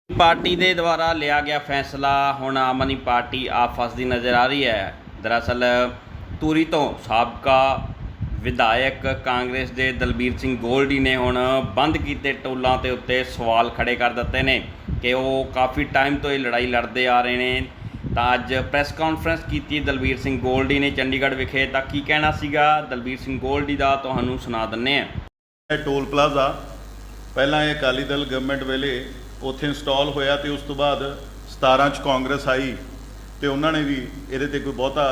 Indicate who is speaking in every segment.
Speaker 1: Party के द्वारा लिया गया फैसला हुण आम आदमी पार्टी आप फसदी नज़र आ रही है। दरअसल धूरी तो साबका विधायक कांग्रेस के दलबीर सिंह गोल्डी ने हुण बंद किए टोलों के उत्ते सवाल खड़े कर दिते ने कि वो काफ़ी टाइम तो ये लड़ाई लड़ते आ रहे हैं। तो अज प्रैस कॉन्फ्रेंस की दलबीर सिंह गोल्डी ने चंडीगढ़ विखे। तो की कहना सीगा दलबीर सिंह गोल्डी का तुहानूं सुना दिंदे आ।
Speaker 2: टोल प्लाजा पहला ये अकाली दल गवर्नमेंट वेले उत्थे इंस्टॉल होया तो उस तो बाद 17 च कांग्रेस आई तो उन्होंने भी ये कोई बहुता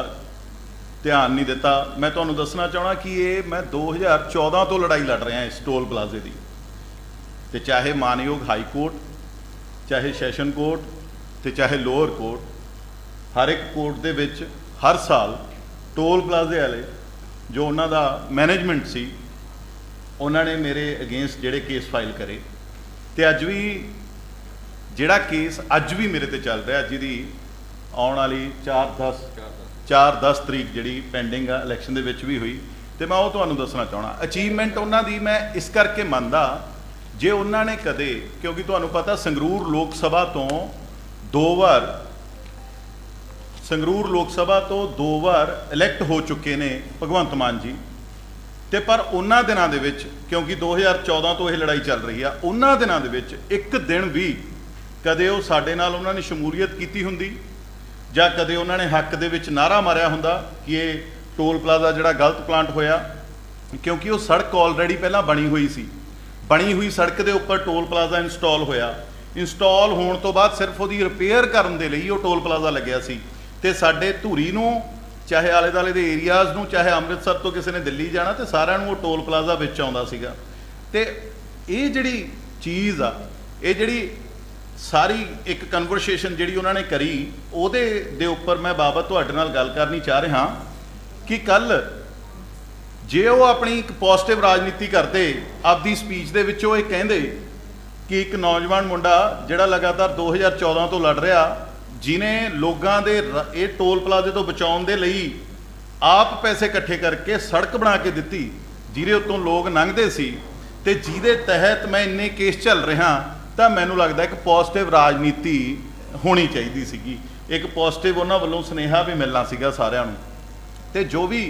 Speaker 2: ध्यान नहीं दिता। मैं तुहानूं दसना चाहना कि ये मैं 2014 तो लड़ाई लड़ रहा इस टोल प्लाजे की। तो चाहे मानयोग हाई कोर्ट, चाहे सैशन कोर्ट, तो चाहे लोअर कोर्ट, हर एक कोर्ट दे विच हर साल टोल प्लाजे वाले जो उन्हों का मैनेजमेंट सी उन्होंने मेरे अगेंस्ट जोड़े केस फाइल करे। तो अज भी जोड़ा केस अज भी मेरे ते चल रहा जिहदी आने वाली 4-10 तरीक जी पेंडिंग आ इलैक्शन दे विच भी हुई। तो मैं वो तुहानूं दसना चाहना अचीवमेंट उन्हां दी मैं इस करके मनदा जे उन्होंने कदे, क्योंकि तुहानूं पता संगरूर लोक सभा तो 2 बार संगरूर लोक सभा तो 2 बार इलैक्ट हो चुके ने भगवंत मान जी। तो पर उन्होंने दिनों के विच क्योंकि 2014 तो यह लड़ाई चल रही है, उन्होंने दिनों के विच एक दिन भी कदे वो साडे नाल उन्होंने शमूलीयत की हुंदी जां कदे उन्होंने हक दे विच नारा मारिया हुंदा कि ये टोल प्लाजा जिहड़ा गलत प्लांट होया। क्योंकि वो सड़क ऑलरेडी पहलां बनी हुई सी, बनी हुई सड़क के उपर टोल प्लाजा इंस्टॉल होया। इंस्टॉल होने तो बाद सिर्फ वो रिपेयर करने के लिए वो टोल प्लाजा लग्या सी। ते साडे धूरी नूं चाहे आले दुआले दे एरियाज़ नूं चाहे अमृतसर तो किसी ने दिल्ली जाना तो सारिਆਂ ਨੂੰ वो टोल प्लाजा विच आउंदा सीगा। ते ये जिहड़ी चीज़ आ ये जिहड़ी सारी एक कन्वरसेशन जिहड़ी उन्होंने करी उहदे दे उपर मैं बाबत तुहाडे नाल गल करनी चाह रहा कि कल जे वो अपनी एक पॉजिटिव राजनीति करते आपदी स्पीच दे विच वो कहंदे कि एक नौजवान मुंडा जिहड़ा लगातार 2014 तो लड़ रहा जिन्हें लोगों के ये टोल प्लाजे तो बचाने के लिए आप पैसे इकट्ठे करके सड़क बना के दी जिहदे उत्तों लोग लंघते सी ते जिहदे तहत मैं इन्ने केस चल रहा तो मैनूं लगदा एक पॉजिटिव राजनीति होनी चाहिए सीगी, एक पॉजिटिव उन्हां वल्लों सुनेहा भी मिलना सीगा सारिआं नूं। ते जो भी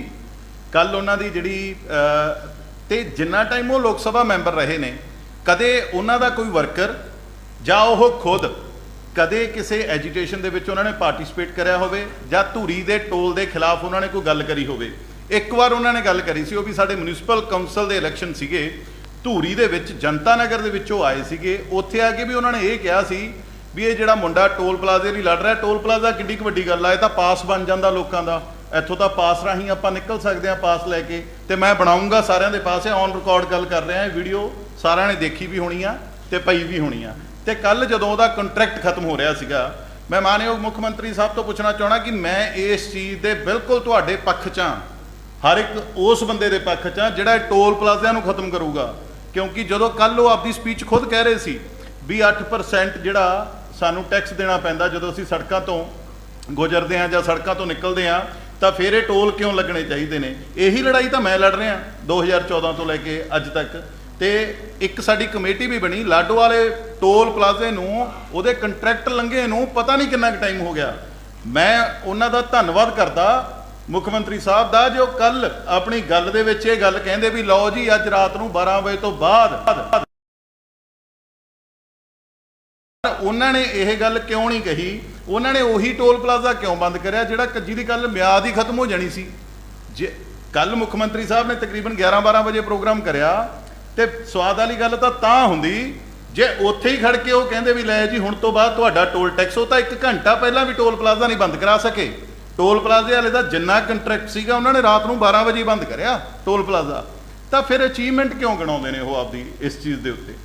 Speaker 2: कल उन्हां दी जिहड़ी ते जिन्ना टाइम वो लोक सभा मैंबर रहे ने कदे उन्हां दा कोई वर्कर जां ओह खुद कदे किसी एजीटेशन दे विच उन्होंने पार्टिसिपेट कराया होवे जां धूरी दे टोल दे खिलाफ उन्होंने कोई गल करी होवे। एक बार उन्होंने गल करी सी, वो भी साडे म्यूनसिपल काउंसल दे इलैक्शन सीगे धूरी दे विच जनता नगर दे विचों आए सीगे। उत्थे आके भी उन्होंने ये कहा सी भी ये जिहड़ा मुंडा टोल प्लाजे लई लड़ रहा टोल प्लाजा किड्डी क वड्डी गल आ, ये तां पास बन जांदा लोकां दा, इत्थों तां पास राहीं आपां निकल सकदे हां पास लैके ते मैं बनाऊंगा सारिਆਂ दे पास ऑन रिकॉर्ड गल कर रहा वीडियो सारिਆਂ ने देखी भी होनी आ ते पई भी होनी आ। तो कल जदों उहदा कंट्रैक्ट खत्म हो रहा सीगा मैं मानयोग मुख मंत्री साहब तो पूछना चाहना कि मैं इस चीज़ के बिल्कुल तुहाडे पक्ष च हां, हर एक उस बंदे के पक्ष च हां जिहड़ा टोल प्लाजिਆਂ नूं खत्म करूगा। क्योंकि जदों कल वो आपकी स्पीच खुद कह रहे सी भी 8% जिहड़ा सानूं टैक्स देना पैंदा जदों असीं सड़कां तो गुजरदे हां जां सड़कां तो निकलदे हां तां फिर ये टोल क्यों लगने चाहिए ने। यही लड़ाई तो मैं लड़ रहा 2014 तो लैके अज तक। तो एक साडी कमेटी भी बनी लाडो वाले टोल प्लाजे नूं उहदे कंट्रैक्ट लंघे नूं पता नहीं कितना टाइम हो गया। मैं उन्हां दा धन्नवाद करदा मुख मंत्री साहब दा जो कल अपनी गल दे विच ये गल कहिंदे भी लो जी अज रात नूं 12 बजे तो बाद उन्होंने यह गल क्यों नहीं कही, उन्होंने उही टोल प्लाजा क्यों बंद कराया जिहड़ा जिहदी कल म्याद ही खत्म हो जानी सी। जे कल मुख मंत्री साहब ने तकरीबन 11-12 बजे प्रोग्राम कराया तो स्वाद वाली गल तां हुंदी जे उत्थे ही खड़ के वो कहंदे भी लै जी हुण तो बाद तुहाडा टोल टैक्स हो, तां 1 घंटा पहला भी टोल प्लाजा नहीं बंद करा सके। टोल प्लाजे वाले दा जिन्ना कंट्रैक्ट सीगा उन्होंने रात नूं 12 बजे बंद करिया टोल प्लाजा। तो फिर अचीवमेंट क्यों गिणाउंदे ने वो आपदी इस चीज़ के उत्ते।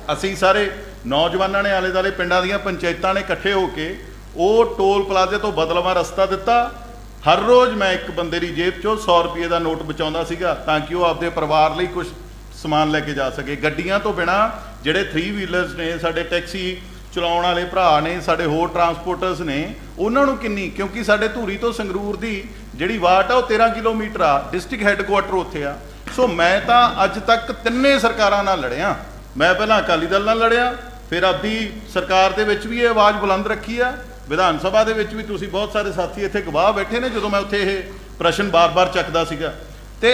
Speaker 2: असीं सारे नौजवानों ने आले दुआले पिंडां दीयां पंचायतां ने इकट्ठे होके वो टोल प्लाजे तो बदलवा रस्ता दिता। हर रोज़ मैं एक बंदे की जेब चों 100 रुपये का नोट बचाउंदा सीगा ताकि वो आपदे परिवार लई कुछ समान लैके जा सके। गड्डियां तो बिना जिहड़े 3 व्हीलर्स ने साडे टैक्सी चलाउण वाले भरा ने साडे होर ट्रांसपोर्टर्स ने उन्हां नूं किन्नी, क्योंकि साडे धूरी तो संगरूर दी जिहड़ी वाट आ वो 13 किलोमीटर आ, डिस्ट्रिक्ट हैडकुआटर उत्थे आ। सो मैं तां अज तक 3 सरकारां नाल लड़िया। मैं पहला अकाली दल नाल लड़िया, ਫਿਰ ਆਪਦੀ ਸਰਕਾਰ ਦੇ ਵਿੱਚ ਵੀ ਇਹ ਆਵਾਜ਼ ਬੁਲੰਦ ਰੱਖੀ ਆ, ਵਿਧਾਨ ਸਭਾ ਦੇ ਵਿੱਚ ਵੀ ਤੁਸੀਂ ਬਹੁਤ ਸਾਰੇ ਸਾਥੀ ਇੱਥੇ ਗਵਾਹ ਬੈਠੇ ਨੇ ਜਦੋਂ ਮੈਂ ਉੱਥੇ ਇਹ ਪ੍ਰਸ਼ਨ ਬਾਰ-ਬਾਰ ਚੱਕਦਾ ਸੀਗਾ। ਤੇ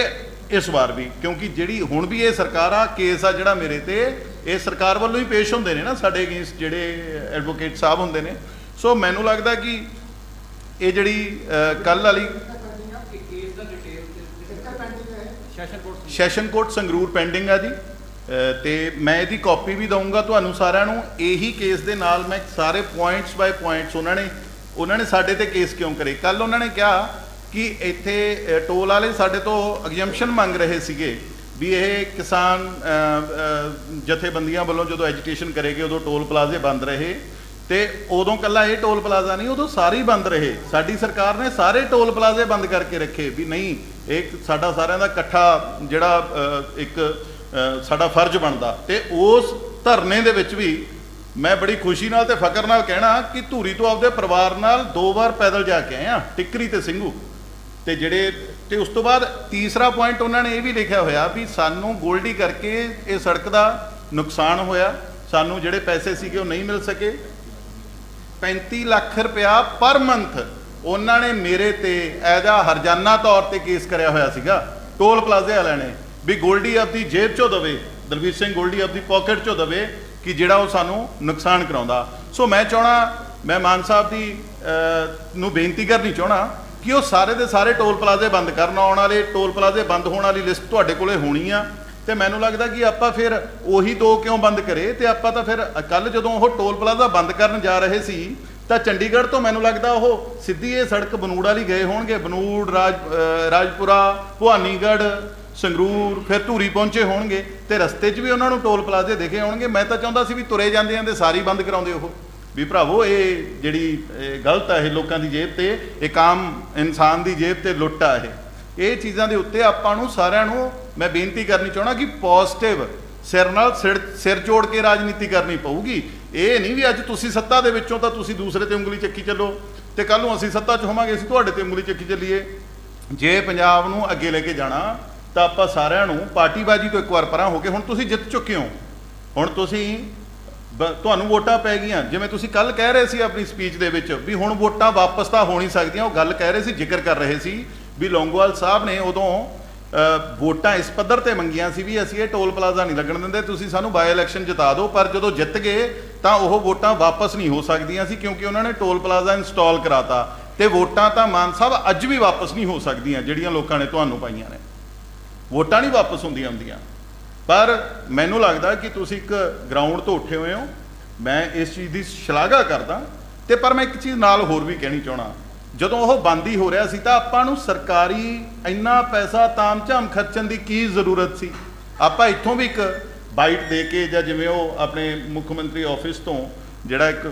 Speaker 2: ਇਸ ਵਾਰ ਵੀ ਕਿਉਂਕਿ ਜਿਹੜੀ ਹੁਣ ਵੀ ਇਹ ਸਰਕਾਰ ਆ, ਕੇਸ ਆ ਜਿਹੜਾ ਮੇਰੇ ਤੇ ਇਹ ਸਰਕਾਰ ਵੱਲੋਂ ਹੀ ਪੇਸ਼ ਹੁੰਦੇ ਨੇ ਨਾ ਸਾਡੇ ਅਗੇਂਸਟ ਜਿਹੜੇ ਐਡਵੋਕੇਟ ਸਾਹਿਬ ਹੁੰਦੇ ਨੇ। ਸੋ ਮੈਨੂੰ ਲੱਗਦਾ ਕਿ ਇਹ ਜਿਹੜੀ ਕੱਲ੍ਹ ਵਾਲੀ ਸੈਸ਼ਨ ਕੋਰਟ ਸੰਗਰੂਰ ਪੈਂਡਿੰਗ ਆ ਜੀ, ਤੇ ਮੈਂ ਇਹਦੀ ਕਾਪੀ ਵੀ ਦਊਂਗਾ ਤੁਹਾਨੂੰ ਸਾਰਿਆਂ ਨੂੰ। ਇਹੀ ਕੇਸ ਦੇ ਨਾਲ ਮੈਂ ਸਾਰੇ ਪੁਆਇੰਟਸ ਬਾਏ ਪੁਆਇੰਟਸ ਉਹਨਾਂ ਨੇ ਸਾਡੇ ਤੇ ਕੇਸ ਕਿਉਂ ਕਰੇ। ਕੱਲ ਉਹਨਾਂ ਨੇ ਕਿਹਾ ਕਿ ਇੱਥੇ ਟੋਲ ਵਾਲੇ ਸਾਡੇ ਤੋਂ ਐਗਜ਼ੈਂਪਸ਼ਨ ਮੰਗ ਰਹੇ ਸੀਗੇ ਵੀ ਇਹ ਕਿਸਾਨ ਜਥੇਬੰਦੀਆਂ ਵੱਲੋਂ ਜਦੋਂ ਐਜੀਟੇਸ਼ਨ ਕਰੇਗੇ ਉਦੋਂ ਟੋਲ ਪਲਾਜ਼ੇ ਬੰਦ ਰਹੇ, ਤੇ ਉਦੋਂ ਕੱਲਾ ਇਹ ਟੋਲ ਪਲਾਜ਼ਾ ਨਹੀਂ, ਉਦੋਂ ਸਾਰੇ ਹੀ ਬੰਦ ਰਹੇ। ਸਾਡੀ ਸਰਕਾਰ ਨੇ ਸਾਰੇ ਟੋਲ ਪਲਾਜ਼ੇ ਬੰਦ ਕਰਕੇ ਰੱਖੇ ਵੀ ਨਹੀਂ, ਇਹ ਸਾਡਾ ਸਾਰਿਆਂ ਦਾ ਇਕੱਠਾ ਜਿਹੜਾ ਇੱਕ ਸਾਡਾ ਫਰਜ਼ ਬਣਦਾ। ਤੇ ਉਸ ਧਰਨੇ ਦੇ ਵਿੱਚ ਵੀ ਮੈਂ ਬੜੀ ਖੁਸ਼ੀ ਨਾਲ ਤੇ ਫਖਰ ਨਾਲ ਕਹਿਣਾ ਕਿ ਧੂਰੀ ਤੋਂ ਆਪਦੇ ਪਰਿਵਾਰ ਨਾਲ 2 ਵਾਰ ਪੈਦਲ ਜਾ ਕੇ ਆਏ ਆ, ਟਿੱਕਰੀ ਤੇ ਸਿੰਘੂ। ਤੇ ਉਸ ਤੋਂ ਬਾਅਦ ਤੀਸਰਾ ਪੁਆਇੰਟ ਉਹਨਾਂ ਨੇ ਇਹ ਵੀ ਲਿਖਿਆ ਹੋਇਆ ਵੀ ਸਾਨੂੰ ਗੋਲਡੀ ਕਰਕੇ ਇਹ ਸੜਕ ਦਾ ਨੁਕਸਾਨ ਹੋਇਆ, ਸਾਨੂੰ ਜਿਹੜੇ ਪੈਸੇ ਸੀਗੇ ਉਹ ਨਹੀਂ ਮਿਲ ਸਕੇ। 35 ਲੱਖ ਰੁਪਇਆ ਪਰ ਮੰਥ ਉਹਨਾਂ ਨੇ ਮੇਰੇ ਤੇ ਐਦਾ ਹਰਜਾਨਾ ਤੌਰ ਤੇ ਕੇਸ ਕਰਿਆ ਹੋਇਆ ਸੀਗਾ ਟੋਲ ਪਲਾਜ਼ੇ ਵਾਲਿਆਂ ਨੇ ਵੀ ਗੋਲਡੀ ਆਪਦੀ ਜੇਬ ਚੋਂ ਦਵੇ, ਦਲਵੀਰ ਸਿੰਘ ਗੋਲਡੀ ਆਪਦੀ ਪਾਕਟ ਚੋਂ ਦਵੇ ਕਿ ਜਿਹੜਾ ਉਹ ਸਾਨੂੰ ਨੁਕਸਾਨ ਕਰਾਉਂਦਾ। ਸੋ ਮੈਂ ਚਾਹਣਾ, ਮੈਂ ਮਾਨ ਸਾਹਿਬ ਦੀ ਨੂੰ ਬੇਨਤੀ ਕਰਨੀ ਚਾਹਣਾ ਕਿ ਉਹ ਸਾਰੇ ਦੇ ਸਾਰੇ ਟੋਲ ਪਲਾਜ਼ੇ ਬੰਦ ਕਰਨ। ਆਉਣ ਵਾਲੇ ਟੋਲ ਪਲਾਜ਼ੇ ਬੰਦ ਹੋਣ ਵਾਲੀ ਲਿਸਟ ਤੁਹਾਡੇ ਕੋਲੇ ਹੋਣੀ ਆ, ਤੇ ਮੈਨੂੰ ਲੱਗਦਾ ਕਿ ਆਪਾਂ ਫਿਰ ਉਹੀ 2 ਕਿਉਂ ਬੰਦ ਕਰੇ। ਤੇ ਆਪਾਂ ਤਾਂ ਫਿਰ ਕੱਲ ਜਦੋਂ ਉਹ ਟੋਲ ਪਲਾਜ਼ਾ ਬੰਦ ਕਰਨ ਜਾ ਰਹੇ ਸੀ ਤਾਂ ਚੰਡੀਗੜ੍ਹ ਤੋਂ ਮੈਨੂੰ ਲੱਗਦਾ ਉਹ ਸਿੱਧੀ ਇਹ ਸੜਕ ਬਨੂੜ ਵਾਲੀ ਗਏ ਹੋਣਗੇ, ਬਨੂੜ ਰਾਜਪੁਰਾ, ਭਵਾਨੀਗੜ੍ਹ, ਸੰਗਰੂਰ, ਫਿਰ ਧੂਰੀ ਪਹੁੰਚੇ ਹੋਣਗੇ, ਤੇ ਰਸਤੇ 'ਚ ਵੀ ਉਹਨਾਂ ਨੂੰ ਟੋਲ ਪਲਾਜ਼ੇ ਦਿਖੇ ਹੋਣਗੇ। ਮੈਂ ਤਾਂ ਚਾਹੁੰਦਾ ਸੀ ਵੀ ਤੁਰੇ ਜਾਂਦੇ ਜਾਂਦੇ ਸਾਰੀ ਬੰਦ ਕਰਾਉਂਦੇ ਉਹ ਵੀ ਭਰਾਵੋ ਇਹ ਜਿਹੜੀ ਗਲਤ ਆ, ਇਹ ਲੋਕਾਂ ਦੀ ਜੇਬ ਤੇ, ਇੱਕ ਆਮ ਇਨਸਾਨ ਦੀ ਜੇਬ ਤੇ ਲੁੱਟ ਆ। ਇਹ ਚੀਜ਼ਾਂ ਦੇ ਉੱਤੇ ਆਪਾਂ ਨੂੰ ਸਾਰਿਆਂ ਨੂੰ ਮੈਂ ਬੇਨਤੀ ਕਰਨੀ ਚਾਹੁੰਦਾ ਕਿ ਪੋਜ਼ਿਟਿਵ ਸਿਰ ਨਾਲ ਸਿਰ ਜੋੜ ਕੇ ਰਾਜਨੀਤੀ ਕਰਨੀ ਪਊਗੀ। ਇਹ ਨਹੀਂ ਵੀ ਅੱਜ ਤੁਸੀਂ ਸੱਤਾ ਦੇ ਵਿੱਚੋਂ ਤਾਂ ਤੁਸੀਂ ਦੂਸਰੇ ਤੇ ਉਂਗਲੀ ਚੱਕੀ ਚੱਲੋ, ਤੇ ਕੱਲ ਨੂੰ ਅਸੀਂ ਸੱਤਾ 'ਚ ਹੋਵਾਂਗੇ ਅਸੀਂ ਤੁਹਾਡੇ ਤੇ ਉਂਗਲੀ ਚੱਕੀ ਚੱਲੀਏ। ਜੇ ਪੰਜਾਬ ਨੂੰ ਅੱਗੇ ਲੈ ਕੇ ਜਾਣਾ ਤਾਂ ਆਪਾਂ ਸਾਰਿਆਂ ਨੂੰ ਪਾਰਟੀਬਾਜ਼ੀ ਤੋਂ ਇੱਕ ਵਾਰ ਪਰਾਂ ਹੋ ਕੇ, ਹੁਣ ਤੁਸੀਂ ਜਿੱਤ ਚੁੱਕੇ ਹੋ, ਹੁਣ ਤੁਹਾਨੂੰ ਵੋਟਾਂ ਪੈ ਗਈਆਂ। ਜਿਵੇਂ ਤੁਸੀਂ ਕੱਲ ਕਹਿ ਰਹੇ ਸੀ ਆਪਣੀ ਸਪੀਚ ਦੇ ਵਿੱਚ ਵੀ ਹੁਣ ਵੋਟਾਂ ਵਾਪਸ ਤਾਂ ਹੋ ਨਹੀਂ ਸਕਦੀਆਂ, ਉਹ ਗੱਲ ਕਹਿ ਰਹੇ ਸੀ, ਜ਼ਿਕਰ ਕਰ ਰਹੇ ਸੀ ਵੀ ਲੌਂਗੋਵਾਲ ਸਾਹਿਬ ਨੇ ਉਦੋਂ ਵੋਟਾਂ ਇਸ ਪੱਧਰ ਤੇ ਮੰਗੀਆਂ ਸੀ ਵੀ ਅਸੀਂ ਇਹ ਟੋਲ ਪਲਾਜ਼ਾ ਨਹੀਂ ਲੱਗਣ ਦਿੰਦੇ, ਤੁਸੀਂ ਸਾਨੂੰ ਬਾਈ ਇਲੈਕਸ਼ਨ ਜਿਤਾ ਦਿਓ। ਪਰ ਜਦੋਂ ਜਿੱਤ ਗਏ ਤਾਂ ਉਹ ਵੋਟਾਂ ਵਾਪਸ ਨਹੀਂ ਹੋ ਸਕਦੀਆਂ ਸੀ ਕਿਉਂਕਿ ਉਹਨਾਂ ਨੇ ਟੋਲ ਪਲਾਜ਼ਾ ਇੰਸਟਾਲ ਕਰਾਤਾ। ਤੇ ਵੋਟਾਂ ਤਾਂ ਮਾਨ ਸਾਹਿਬ ਅੱਜ ਵੀ ਵਾਪਸ ਨਹੀਂ ਹੋ ਸਕਦੀਆਂ ਜਿਹੜੀਆਂ ਲੋਕਾਂ ਨੇ ਤੁਹਾਨੂੰ ਪਾਈਆਂ ਨੇ, ਵੋਟਾਂ ਨਹੀਂ ਵਾਪਸ ਹੁੰਦੀਆਂ। ਪਰ ਮੈਨੂੰ ਲੱਗਦਾ ਕਿ ਤੁਸੀਂ ਇੱਕ ਗਰਾਊਂਡ ਤੋਂ ਉੱਠੇ ਹੋਏ ਹੋ, ਮੈਂ ਇਸ ਚੀਜ਼ ਦੀ ਸ਼ਲਾਘਾ ਕਰਦਾ। ਤੇ ਪਰ ਮੈਂ ਇੱਕ ਚੀਜ਼ ਨਾਲ ਹੋਰ ਵੀ ਕਹਿਣੀ ਚਾਹਣਾ, ਜਦੋਂ ਉਹ ਬੰਦ ਹੀ ਹੋ ਰਿਹਾ ਸੀ ਤਾਂ ਆਪਾਂ ਨੂੰ ਸਰਕਾਰੀ ਇੰਨਾ ਪੈਸਾ ਤਾਮ-ਝਾਮ ਖਰਚਣ ਦੀ ਕੀ ਜ਼ਰੂਰਤ ਸੀ। ਆਪਾਂ ਇੱਥੋਂ ਵੀ ਇੱਕ ਬਾਈਟ ਦੇ ਕੇ, ਜਾਂ ਜਿਵੇਂ ਉਹ ਆਪਣੇ ਮੁੱਖ ਮੰਤਰੀ ਆਫਿਸ ਤੋਂ ਜਿਹੜਾ ਇੱਕ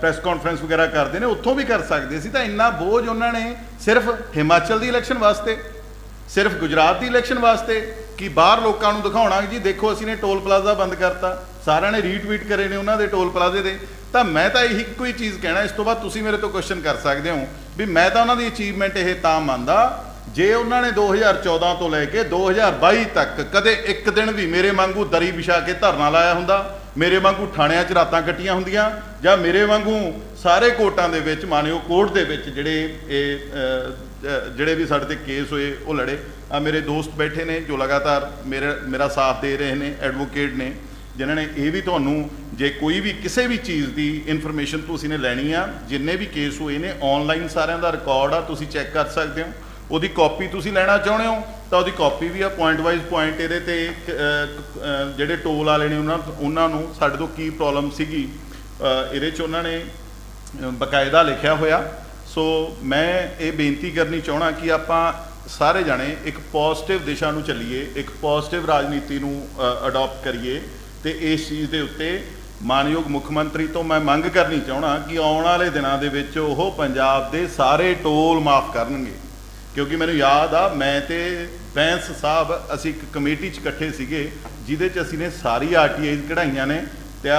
Speaker 2: ਪ੍ਰੈਸ ਕਾਨਫਰੰਸ ਵਗੈਰਾ ਕਰਦੇ ਨੇ, ਉੱਥੋਂ ਵੀ ਕਰ ਸਕਦੇ ਸੀ। ਤਾਂ ਇੰਨਾ ਬੋਝ ਉਹਨਾਂ ਨੇ ਸਿਰਫ ਹਿਮਾਚਲ ਦੀ ਇਲੈਕਸ਼ਨ ਵਾਸਤੇ, ਸਿਰਫ ਗੁਜਰਾਤ ਦੀ ਇਲੈਕਸ਼ਨ ਵਾਸਤੇ, ਕਿ ਬਾਹਰ ਲੋਕਾਂ ਨੂੰ ਦਿਖਾਉਣਾ ਜੀ ਦੇਖੋ ਅਸੀਂ ਨੇ ਟੋਲ ਪਲਾਜ਼ਾ ਬੰਦ ਕਰਤਾ, ਸਾਰਿਆਂ ਨੇ ਰੀਟਵੀਟ ਕਰੇ ਨੇ ਉਹਨਾਂ ਦੇ ਟੋਲ ਪਲਾਜ਼ੇ ਦੇ। ਤਾਂ ਮੈਂ ਤਾਂ ਇਹੀ ਕੋਈ ਚੀਜ਼ ਕਹਿਣਾ, ਇਸ ਤੋਂ ਬਾਅਦ ਤੁਸੀਂ ਮੇਰੇ ਤੋਂ ਕੁਐਸਚਨ ਕਰ ਸਕਦੇ ਹੋ ਵੀ ਮੈਂ ਤਾਂ ਉਹਨਾਂ ਦੀ ਅਚੀਵਮੈਂਟ ਇਹ ਤਾਂ ਮੰਨਦਾ ਜੇ ਉਹਨਾਂ ਨੇ 2014 ਤੋਂ ਲੈ ਕੇ 2022 ਤੱਕ ਕਦੇ ਇੱਕ ਦਿਨ ਵੀ ਮੇਰੇ ਵਾਂਗੂ ਦਰੀ ਵਿਛਾ ਕੇ ਧਰਨਾ ਲਾਇਆ ਹੁੰਦਾ, ਮੇਰੇ ਵਾਂਗੂ ਥਾਣਿਆਂ 'ਚ ਰਾਤਾਂ ਕੱਟੀਆਂ ਹੁੰਦੀਆਂ, ਜਾਂ ਮੇਰੇ ਵਾਂਗੂ ਸਾਰੇ ਕੋਰਟਾਂ ਦੇ ਵਿੱਚ, ਮਾਨਯੋਗ ਕੋਰਟ ਦੇ ਵਿੱਚ ਜਿਹੜੇ ਵੀ ਸਾਡੇ ਤੇ ਕੇਸ ਹੋਏ ਉਹ ਲੜੇ। ਆ ਮੇਰੇ ਦੋਸਤ ਬੈਠੇ ਨੇ ਜੋ ਲਗਾਤਾਰ ਮੇਰਾ ਸਾਥ ਦੇ ਰਹੇ ਨੇ, ਐਡਵੋਕੇਟ ਨੇ, ਜਿਨ੍ਹਾਂ ਨੇ ਇਹ ਵੀ ਤੁਹਾਨੂੰ ਜੇ ਕੋਈ ਵੀ ਕਿਸੇ ਵੀ ਚੀਜ਼ ਦੀ ਇਨਫੋਰਮੇਸ਼ਨ ਤੁਸੀਂ ਨੇ ਲੈਣੀ ਆ, ਜਿੰਨੇ ਵੀ ਕੇਸ ਹੋਏ ਨੇ ਆਨਲਾਈਨ ਸਾਰਿਆਂ ਦਾ ਰਿਕਾਰਡ ਆ, ਤੁਸੀਂ ਚੈੱਕ ਕਰ ਸਕਦੇ ਹੋ। ਉਹਦੀ ਕਾਪੀ ਤੁਸੀਂ ਲੈਣਾ ਚਾਹੁੰਦੇ ਹੋ ਤਾਂ ਉਹਦੀ ਕਾਪੀ ਵੀ ਆ, ਪੁਆਇੰਟ ਵਾਈਜ਼ ਪੁਆਇੰਟ ਇਹਦੇ ਤੇ ਜਿਹੜੇ ਟੋਲ ਵਾਲੇ ਨੇ ਉਹਨਾਂ ਨੂੰ ਸਾਡੇ ਤੋਂ ਕੀ ਪ੍ਰੋਬਲਮ ਸੀਗੀ ਇਹਦੇ 'ਚ ਉਹਨਾਂ ਨੇ ਬਕਾਇਦਾ ਲਿਖਿਆ ਹੋਇਆ। ਸੋ ਮੈਂ ਇਹ ਬੇਨਤੀ ਕਰਨੀ ਚਾਹਣਾ ਕਿ ਆਪਾਂ ਸਾਰੇ ਜਾਣੇ ਇੱਕ ਪੋਜ਼ਿਟਿਵ ਦਿਸ਼ਾ ਨੂੰ ਚੱਲੀਏ, ਇੱਕ ਪੋਜ਼ਿਟਿਵ ਰਾਜਨੀਤੀ ਨੂੰ ਅਡਾਪਟ ਕਰੀਏ। ਤੇ ਇਸ ਚੀਜ਼ ਦੇ ਉੱਤੇ ਮਾਨਯੋਗ ਮੁੱਖ ਮੰਤਰੀ ਤੋਂ ਮੈਂ ਮੰਗ ਕਰਨੀ ਚਾਹਣਾ ਕਿ ਆਉਣ ਵਾਲੇ ਦਿਨਾਂ ਦੇ ਵਿੱਚ ਉਹ ਪੰਜਾਬ ਦੇ ਸਾਰੇ ਟੋਲ ਮਾਫ ਕਰਨਗੇ। ਕਿਉਂਕਿ ਮੈਨੂੰ ਯਾਦ ਆ, ਮੈਂ ਤੇ ਬੈਂਸ ਸਾਹਿਬ ਅਸੀਂ ਇੱਕ ਕਮੇਟੀ 'ਚ ਇਕੱਠੇ ਸੀਗੇ ਜਿਹਦੇ 'ਚ ਅਸੀਂ ਨੇ ਸਾਰੀ ਆਰਟੀਆਈਜ਼ ਕਢਾਈਆਂ ਨੇ। ਤੇ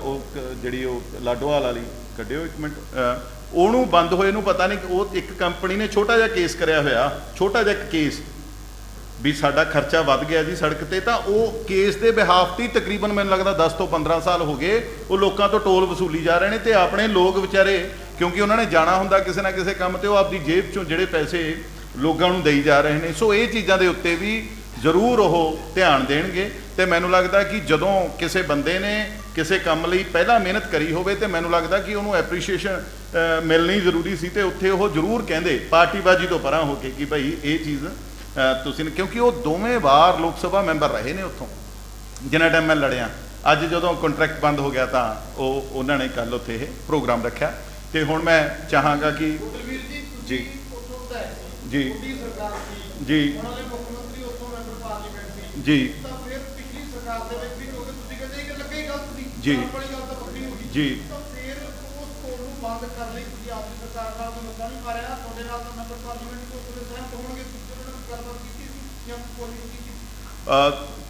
Speaker 2: ਉਹ ਜਿਹੜੀ ਉਹ ਲਾਡੋਵਾਲ ਵਾਲੀ ਕੱਢਿਓ ਇੱਕ ਮਿੰਟ, ਉਹਨੂੰ ਬੰਦ ਹੋਏ ਨੂੰ ਪਤਾ ਨਹੀਂ, ਉਹ ਇੱਕ ਕੰਪਨੀ ਨੇ ਛੋਟਾ ਜਿਹਾ ਕੇਸ ਕਰਿਆ ਹੋਇਆ, ਛੋਟਾ ਜਿਹਾ ਇੱਕ ਕੇਸ ਵੀ ਸਾਡਾ ਖਰਚਾ ਵੱਧ ਗਿਆ ਜੀ ਸੜਕ ਤੇ, ਤਾਂ ਉਹ ਕੇਸ ਦੇ ਬਿਹਾਫ ਤੇ ਤਕਰੀਬਨ ਮੈਨੂੰ ਲੱਗਦਾ 10 ਤੋਂ 15 ਸਾਲ ਹੋ ਗਏ ਉਹ ਲੋਕਾਂ ਤੋਂ ਟੋਲ ਵਸੂਲੀ ਜਾ ਰਹੇ ਨੇ, ਤੇ ਆਪਣੇ ਲੋਕ ਵਿਚਾਰੇ ਕਿਉਂਕਿ ਉਹਨਾਂ ਨੇ ਜਾਣਾ ਹੁੰਦਾ ਕਿਸੇ ਨਾ ਕਿਸੇ ਕੰਮ ਤੇ, ਉਹ ਆਪਦੀ ਜੇਬ ਚੋਂ ਜਿਹੜੇ ਪੈਸੇ ਲੋਕਾਂ ਨੂੰ ਦੇਈ ਜਾ ਰਹੇ ਨੇ। ਸੋ ਇਹ ਚੀਜ਼ਾਂ ਦੇ ਉੱਤੇ ਵੀ ਜ਼ਰੂਰ ਉਹ ਧਿਆਨ ਦੇਣਗੇ। ਤੇ ਮੈਨੂੰ ਲੱਗਦਾ ਕਿ ਜਦੋਂ ਕਿਸੇ ਬੰਦੇ ਨੇ ਕਿਸੇ ਕੰਮ ਲਈ ਪਹਿਲਾਂ ਮਿਹਨਤ ਕਰੀ ਹੋਵੇ ਤੇ ਮੈਨੂੰ ਲੱਗਦਾ ਕਿ ਉਹਨੂੰ ਐਪਰੀਸ਼ੀਏਸ਼ਨ ਮਿਲਣੀ ਜ਼ਰੂਰੀ ਸੀ, ਤੇ ਉੱਥੇ ਉਹ ਜ਼ਰੂਰ ਕਹਿੰਦੇ ਪਾਰਟੀਬਾਜ਼ੀ ਤੋਂ ਪਰਾਂ ਹੋ ਕੇ ਕਿ ਭਾਈ ਇਹ ਚੀਜ਼ ਤੁਸੀਂ, ਕਿਉਂਕਿ ਉਹ ਦੋਵੇਂ ਵਾਰ ਲੋਕ ਸਭਾ ਮੈਂਬਰ ਰਹੇ ਨੇ ਉੱਥੋਂ ਜਿੰਨਾ ਟਾਈਮ ਮੈਂ ਲੜਿਆ। ਅੱਜ ਜਦੋਂ ਕੰਟਰੈਕਟ ਬੰਦ ਹੋ ਗਿਆ ਤਾਂ ਉਹਨਾਂ ਨੇ ਕੱਲ ਉੱਥੇ ਇਹ ਪ੍ਰੋਗਰਾਮ ਰੱਖਿਆ, ਤੇ ਹੁਣ ਮੈਂ ਚਾਹਾਂਗਾ ਕਿ ਜੀ ਜੀ ਜੀ ਜੀ ਜੀ ਜੀ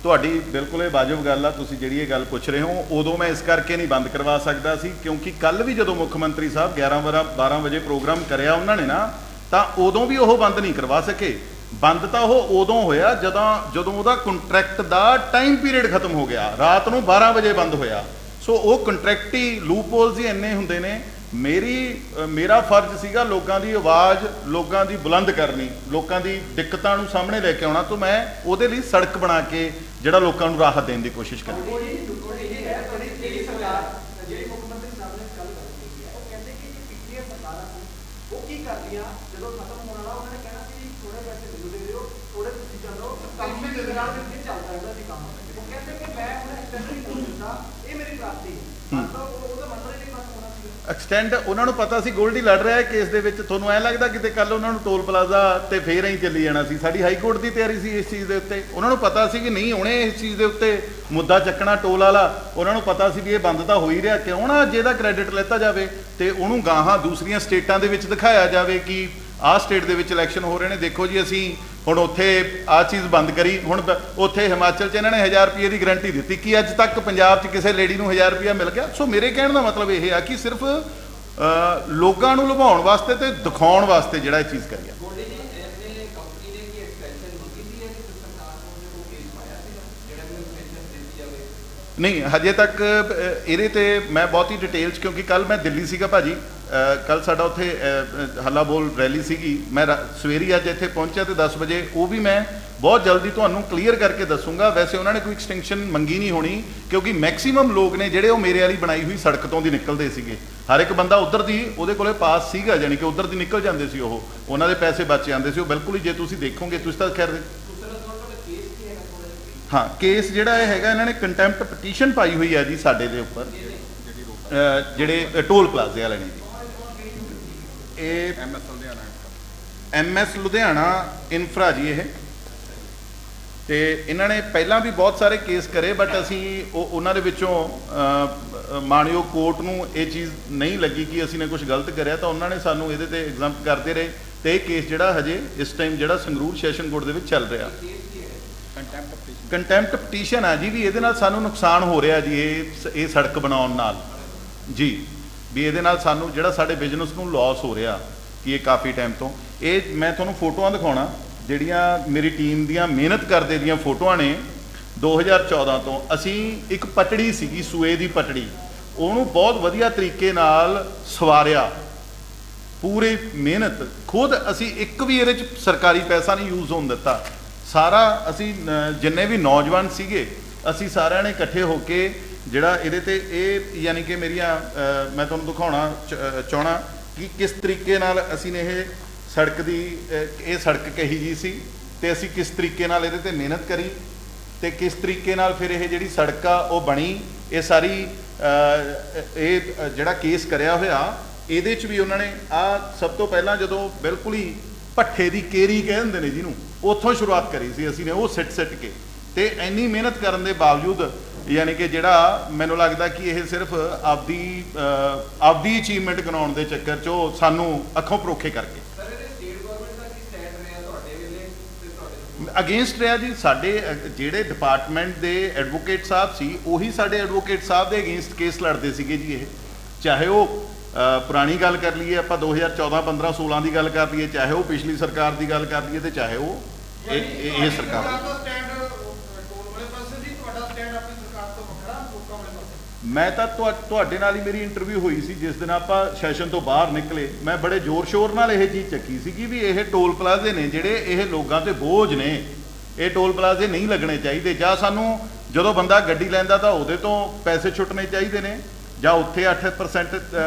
Speaker 2: ਤੁਹਾਡੀ ਬਿਲਕੁਲ ਇਹ ਵਾਜਬ ਗੱਲ ਆ, ਤੁਸੀਂ ਜਿਹੜੀ ਇਹ ਗੱਲ ਪੁੱਛ ਰਹੇ ਹੋ। ਉਦੋਂ ਮੈਂ ਇਸ ਕਰਕੇ ਨਹੀਂ ਬੰਦ ਕਰਵਾ ਸਕਦਾ ਸੀ ਕਿਉਂਕਿ ਕੱਲ ਵੀ ਜਦੋਂ ਮੁੱਖ ਮੰਤਰੀ ਸਾਹਿਬ 11-12 ਵਜੇ ਪ੍ਰੋਗਰਾਮ ਕਰਿਆ ਉਹਨਾਂ ਨੇ ਨਾ, ਤਾਂ ਉਦੋਂ ਵੀ ਉਹ ਬੰਦ ਨਹੀਂ ਕਰਵਾ ਸਕੇ। ਬੰਦ ਤਾਂ ਉਹ ਉਦੋਂ ਹੋਇਆ ਜਦੋਂ ਉਹਦਾ ਕੰਟਰੈਕਟ ਦਾ ਟਾਈਮ ਪੀਰੀਅਡ ਖਤਮ ਹੋ ਗਿਆ, ਰਾਤ ਨੂੰ 12 ਵਜੇ ਬੰਦ ਹੋਇਆ। ਸੋ ਉਹ ਕੰਟਰੈਕਟੀ ਲੂਪਹੋਲਸ ਹੀ ਇੰਨੇ ਹੁੰਦੇ ਨੇ। ਮੇਰਾ ਫਰਜ਼ ਸੀਗਾ ਲੋਕਾਂ ਦੀ ਆਵਾਜ਼, ਲੋਕਾਂ ਦੀ ਬੁਲੰਦ ਕਰਨੀ, ਲੋਕਾਂ ਦੀ ਦਿੱਕਤਾਂ ਨੂੰ ਸਾਹਮਣੇ ਲੈ ਕੇ ਆਉਣਾ, ਤਾਂ ਮੈਂ ਉਹਦੇ ਲਈ ਸੜਕ ਬਣਾ ਕੇ ਜਿਹੜਾ ਲੋਕਾਂ ਨੂੰ ਰਾਹਤ ਦੇਣ ਦੀ ਕੋਸ਼ਿਸ਼ ਕਰੀ। ਐਕਸਟੈਂਡ ਉਹਨਾਂ ਨੂੰ ਪਤਾ ਸੀ ਗੋਲਡੀ ਲੜ ਰਿਹਾ ਹੈ ਕੇਸ ਦੇ ਵਿੱਚ। ਤੁਹਾਨੂੰ ਐ ਲੱਗਦਾ ਕਿਤੇ ਕੱਲ ਉਹਨਾਂ ਨੂੰ ਟੋਲ ਪਲਾਜ਼ਾ ਤੇ ਫੇਰ ਹੀ ਚੱਲੀ ਜਾਣਾ ਸੀ? ਸਾਡੀ ਹਾਈ ਕੋਰਟ ਦੀ ਤਿਆਰੀ ਸੀ ਇਸ ਚੀਜ਼ ਦੇ ਉੱਤੇ। ਉਹਨਾਂ ਨੂੰ ਪਤਾ ਸੀ ਕਿ ਨਹੀਂ ਉਹਨੇ ਇਸ ਚੀਜ਼ ਦੇ ਉੱਤੇ ਮੁੱਦਾ ਚੱਕਣਾ ਟੋਲ ਵਾਲਾ। ਉਹਨਾਂ ਨੂੰ ਪਤਾ ਸੀ ਵੀ ਇਹ ਬੰਦ ਤਾਂ ਹੋ ਹੀ ਰਿਹਾ, ਕਿਉਂ ਨਾ ਅੱਜ ਇਹਦਾ ਕ੍ਰੈਡਿਟ ਲੈਤਾ ਜਾਵੇ ਤੇ ਉਹਨੂੰ ਗਾਹਾਂ ਦੂਸਰੀਆਂ ਸਟੇਟਾਂ ਦੇ ਵਿੱਚ ਦਿਖਾਇਆ ਜਾਵੇ ਕਿ ਆਹ ਸਟੇਟ ਦੇ ਵਿੱਚ ਇਲੈਕਸ਼ਨ ਹੋ ਰਹੇ ਨੇ, ਦੇਖੋ ਜੀ ਅਸੀਂ ਹੁਣ ਉੱਥੇ ਆਹ ਚੀਜ਼ ਬੰਦ ਕਰੀ। ਹੁਣ ਉੱਥੇ ਹਿਮਾਚਲ 'ਚ ਇਹਨਾਂ ਨੇ 1000 ਰੁਪਏ ਦੀ ਗਰੰਟੀ ਦਿੱਤੀ ਕਿ ਅੱਜ ਤੱਕ ਪੰਜਾਬ 'ਚ ਕਿਸੇ ਲੇਡੀ ਨੂੰ 1000 ਰੁਪਇਆ ਮਿਲ ਗਿਆ। ਸੋ ਮੇਰੇ ਕਹਿਣ ਦਾ ਮਤਲਬ ਇਹ ਆ ਕਿ ਸਿਰਫ ਲੋਕਾਂ ਨੂੰ ਲੁਭਾਉਣ ਵਾਸਤੇ ਤੇ ਦਿਖਾਉਣ ਵਾਸਤੇ ਜਿਹੜਾ ਇਹ ਚੀਜ਼ ਕਰੀ ਆ। ਨਹੀਂ ਹਜੇ ਤੱਕ ਇਹਦੇ ਤੇ ਮੈਂ ਬਹੁਤੀ ਡਿਟੇਲ 'ਚ, ਕਿਉਂਕਿ ਕੱਲ ਮੈਂ ਦਿੱਲੀ ਸੀਗਾ ਭਾਜੀ, ਕੱਲ ਸਾਡਾ ਉੱਥੇ ਹੱਲਾ ਬੋਲ ਰੈਲੀ ਸੀਗੀ। ਮੈਂ ਸਵੇਰੀ ਅੱਜ ਇੱਥੇ ਪਹੁੰਚਿਆ ਤੇ 10 ਵਜੇ ਉਹ ਵੀ ਮੈਂ ਬਹੁਤ ਜਲਦੀ ਤੁਹਾਨੂੰ ਕਲੀਅਰ ਕਰਕੇ ਦੱਸੂਗਾ। ਵੈਸੇ ਉਹਨਾਂ ਨੇ ਕੋਈ ਐਕਸਟੈਂਸ਼ਨ ਮੰਗੀ ਨਹੀਂ ਹੋਣੀ ਕਿਉਂਕਿ ਮੈਕਸਿਮਮ ਲੋਕ ਨੇ ਜਿਹੜੇ ਉਹ ਮੇਰੇ ਵਾਲੀ ਬਣਾਈ ਹੋਈ ਸੜਕ ਤੋਂ ਦੀ ਨਿਕਲਦੇ ਸੀਗੇ। ਹਰ ਇੱਕ ਬੰਦਾ ਉੱਧਰ ਦੀ ਉਹਦੇ ਕੋਲੇ ਪਾਸ ਸੀਗਾ, ਜਾਣੀ ਕਿ ਉੱਧਰ ਦੀ ਨਿਕਲ ਜਾਂਦੇ ਸੀ, ਉਹਨਾਂ ਦੇ ਪੈਸੇ ਬਚ ਜਾਂਦੇ ਸੀ। ਉਹ ਬਿਲਕੁਲ ਹੀ, ਜੇ ਤੁਸੀਂ ਦੇਖੋਗੇ, ਤੁਸੀਂ ਤਾਂ ਖੈਰ ਹਾਂ, ਕੇਸ ਜਿਹੜਾ ਇਹ ਹੈਗਾ ਇਹਨਾਂ ਨੇ ਕੰਟੈਂਪਟ ਪਟੀਸ਼ਨ ਪਾਈ ਹੋਈ ਹੈ ਜੀ ਸਾਡੇ ਦੇ ਉੱਪਰ, ਜਿਹੜੇ ਟੋਲ ਪਲਾਜ਼ੇ ਵਾਲੇ ਨੇ ਜੀ। ਇਹ MS ਲੁਧਿਆਣਾ ਇਨਫਰਾ ਜੀ ਇਹ, ਤੇ ਇਹਨਾਂ ਨੇ ਪਹਿਲਾਂ ਵੀ ਬਹੁਤ ਸਾਰੇ ਕੇਸ ਕਰੇ, ਬਟ ਅਸੀਂ ਉਹਨਾਂ ਦੇ ਵਿੱਚੋਂ ਮਾਣਯੋਗ ਕੋਰਟ ਨੂੰ ਇਹ ਚੀਜ਼ ਨਹੀਂ ਲੱਗੀ ਕਿ ਅਸੀਂ ਨੇ ਕੁਝ ਗਲਤ ਕਰਿਆ, ਤਾਂ ਉਹਨਾਂ ਨੇ ਸਾਨੂੰ ਇਹਦੇ ਤੇ ਐਗਜ਼ੈਂਪਟ ਕਰਦੇ ਰਹੇ। ਤੇ ਇਹ ਕੇਸ ਜਿਹੜਾ ਹਜੇ ਇਸ ਟਾਈਮ ਜਿਹੜਾ ਸੰਗਰੂਰ ਸੈਸ਼ਨ ਕੋਰਟ ਦੇ ਵਿੱਚ ਚੱਲ ਰਿਹਾ, ਕੰਟੈਂਪਟ ਪਟੀਸ਼ਨ ਆ ਜੀ, ਵੀ ਇਹਦੇ ਨਾਲ ਸਾਨੂੰ ਨੁਕਸਾਨ ਹੋ ਰਿਹਾ ਜੀ, ਇਹ ਸੜਕ ਬਣਾਉਣ ਨਾਲ ਜੀ, ਵੀ ਇਹਦੇ ਨਾਲ ਸਾਨੂੰ ਜਿਹੜਾ ਸਾਡੇ ਬਿਜ਼ਨਸ ਨੂੰ ਲਾਸ ਹੋ ਰਿਹਾ ਕਿ ਇਹ ਕਾਫੀ ਟਾਈਮ ਤੋਂ। ਇਹ ਮੈਂ ਤੁਹਾਨੂੰ ਫੋਟੋਆਂ ਦਿਖਾਉਣਾ ਜਿਹੜੀਆਂ ਮੇਰੀ ਟੀਮ ਦੀਆਂ ਮਿਹਨਤ ਕਰਦੇ ਦੀਆਂ ਫੋਟੋਆਂ ਨੇ। 2014 ਤੋਂ ਅਸੀਂ ਇੱਕ ਪਟੜੀ ਸੀਗੀ, ਸੂਏ ਦੀ ਪਟੜੀ, ਉਹਨੂੰ ਬਹੁਤ ਵਧੀਆ ਤਰੀਕੇ ਨਾਲ ਸਵਾਰਿਆ, ਪੂਰੀ ਮਿਹਨਤ ਖੁਦ ਅਸੀਂ, ਇੱਕ ਵੀ ਇਹਦੇ 'ਚ ਸਰਕਾਰੀ ਪੈਸਾ ਨਹੀਂ ਯੂਜ਼ ਹੋਣ ਦਿੱਤਾ। ਸਾਰਾ ਅਸੀਂ ਜਿੰਨੇ ਵੀ ਨੌਜਵਾਨ ਸੀਗੇ ਅਸੀਂ ਸਾਰਿਆਂ ਨੇ ਇਕੱਠੇ ਹੋ ਕੇ ਜਿਹੜਾ ਇਹਦੇ ਤੇ ਇਹ, ਯਾਨੀ ਕਿ ਮੇਰੀਆਂ ਮੈਂ ਤੁਹਾਨੂੰ ਦਿਖਾਉਣਾ ਚਾਹਣਾ ਕਿ ਕਿਸ ਤਰੀਕੇ ਨਾਲ ਅਸੀਂ ਨੇ ਇਹ ਸੜਕ ਦੀ, ਇਹ ਸੜਕ ਕਹੀ ਜੀ ਸੀ ਤੇ ਅਸੀਂ ਕਿਸ ਤਰੀਕੇ ਨਾਲ ਇਹਦੇ ਤੇ ਮਿਹਨਤ ਕਰੀ ਤੇ ਕਿਸ ਤਰੀਕੇ ਨਾਲ ਫਿਰ ਇਹ ਜਿਹੜੀ ਸੜਕ ਆ ਉਹ ਬਣੀ। ਇਹ ਸਾਰੀ ਇਹ ਜਿਹੜਾ ਕੇਸ ਕਰਿਆ ਹੋਇਆ ਇਹਦੇ 'ਚ ਵੀ ਉਹਨਾਂ ਨੇ ਸਭ ਤੋਂ ਪਹਿਲਾਂ ਜਦੋਂ ਬਿਲਕੁਲ ਹੀ ਭੱਠੇ ਦੀ ਕੇਰੀ ਕਹਿ ਦਿੰਦੇ ਨੇ ਜਿਹਨੂੰ, ਉੱਥੋਂ ਸ਼ੁਰੂਆਤ ਕਰੀ ਸੀ ਅਸੀਂ ਨੇ, ਉਹ ਸਿੱਟ ਕੇ। ਤੇ ਇੰਨੀ ਮਿਹਨਤ ਕਰਨ ਦੇ ਬਾਵਜੂਦ ਯਾਨੀ ਕਿ ਜਿਹੜਾ ਮੈਨੂੰ ਲੱਗਦਾ ਕਿ ਇਹ ਸਿਰਫ ਆਪਦੀ ਅਚੀਵਮੈਂਟ ਗਣਾਉਣ ਦੇ ਚੱਕਰ 'ਚ ਉਹ ਸਾਨੂੰ ਅੱਖੋਂ ਪਰੋਖੇ ਕਰਕੇ ਅਗੇਂਸਟ ਰਿਹਾ ਜੀ। ਸਾਡੇ ਜਿਹੜੇ ਡਿਪਾਰਟਮੈਂਟ ਦੇ ਐਡਵੋਕੇਟ ਸਾਹਿਬ ਸੀ ਉਹੀ ਸਾਡੇ ਐਡਵੋਕੇਟ ਸਾਹਿਬ ਦੇ ਅਗੇਂਸਟ ਕੇਸ ਲੜਦੇ ਸੀਗੇ ਜੀ। ਇਹ ਚਾਹੇ ਉਹ ਪੁਰਾਣੀ ਗੱਲ ਕਰ ਲਈਏ ਆਪਾਂ 2014, 15, 16 ਦੀ ਗੱਲ ਕਰ ਲਈਏ, ਚਾਹੇ ਉਹ ਪਿਛਲੀ ਸਰਕਾਰ ਦੀ ਗੱਲ ਕਰ ਲਈਏ, ਤੇ ਚਾਹੇ ਉਹ ਇਹ ਸਰਕਾਰ
Speaker 3: ਦਾ ਸਟੈਂਡ ਟੋਲ ਵਾਲੇ ਪਾਸੇ ਜੀ, ਤੁਹਾਡਾ ਸਟੈਂਡ ਆਪਣੀ ਸਰਕਾਰ ਤੋਂ ਵੱਖਰਾ ਲੋਕਾਂ ਵਾਲੇ ਪਾਸੇ।
Speaker 2: ਮੈਂ ਤਾਂ ਤੁਹਾਡੇ ਨਾਲ ਹੀ ਮੇਰੀ ਇੰਟਰਵਿਊ ਹੋਈ ਸੀ ਜਿਸ ਦਿਨ ਆਪਾਂ ਸੈਸ਼ਨ ਤੋਂ ਬਾਹਰ ਨਿਕਲੇ। ਮੈਂ ਬੜੇ ਜ਼ੋਰ ਸ਼ੋਰ ਨਾਲ ਇਹ ਚੀਜ਼ ਚੱਕੀ ਸੀਗੀ ਵੀ ਇਹ ਟੋਲ ਪਲਾਜ਼ੇ ਨੇ ਜਿਹੜੇ ਇਹ ਲੋਕਾਂ ਤੇ ਬੋਝ ਨੇ, ਇਹ ਟੋਲ ਪਲਾਜ਼ੇ ਨਹੀਂ ਲੱਗਣੇ ਚਾਹੀਦੇ। ਜਾਂ ਸਾਨੂੰ ਜਦੋਂ ਬੰਦਾ ਗੱਡੀ ਲੈਂਦਾ ਤਾਂ ਉਹਦੇ ਤੋਂ ਪੈਸੇ ਛੁੱਟਣੇ ਚਾਹੀਦੇ ਨੇ, ਜਾਂ ਉੱਥੇ 8%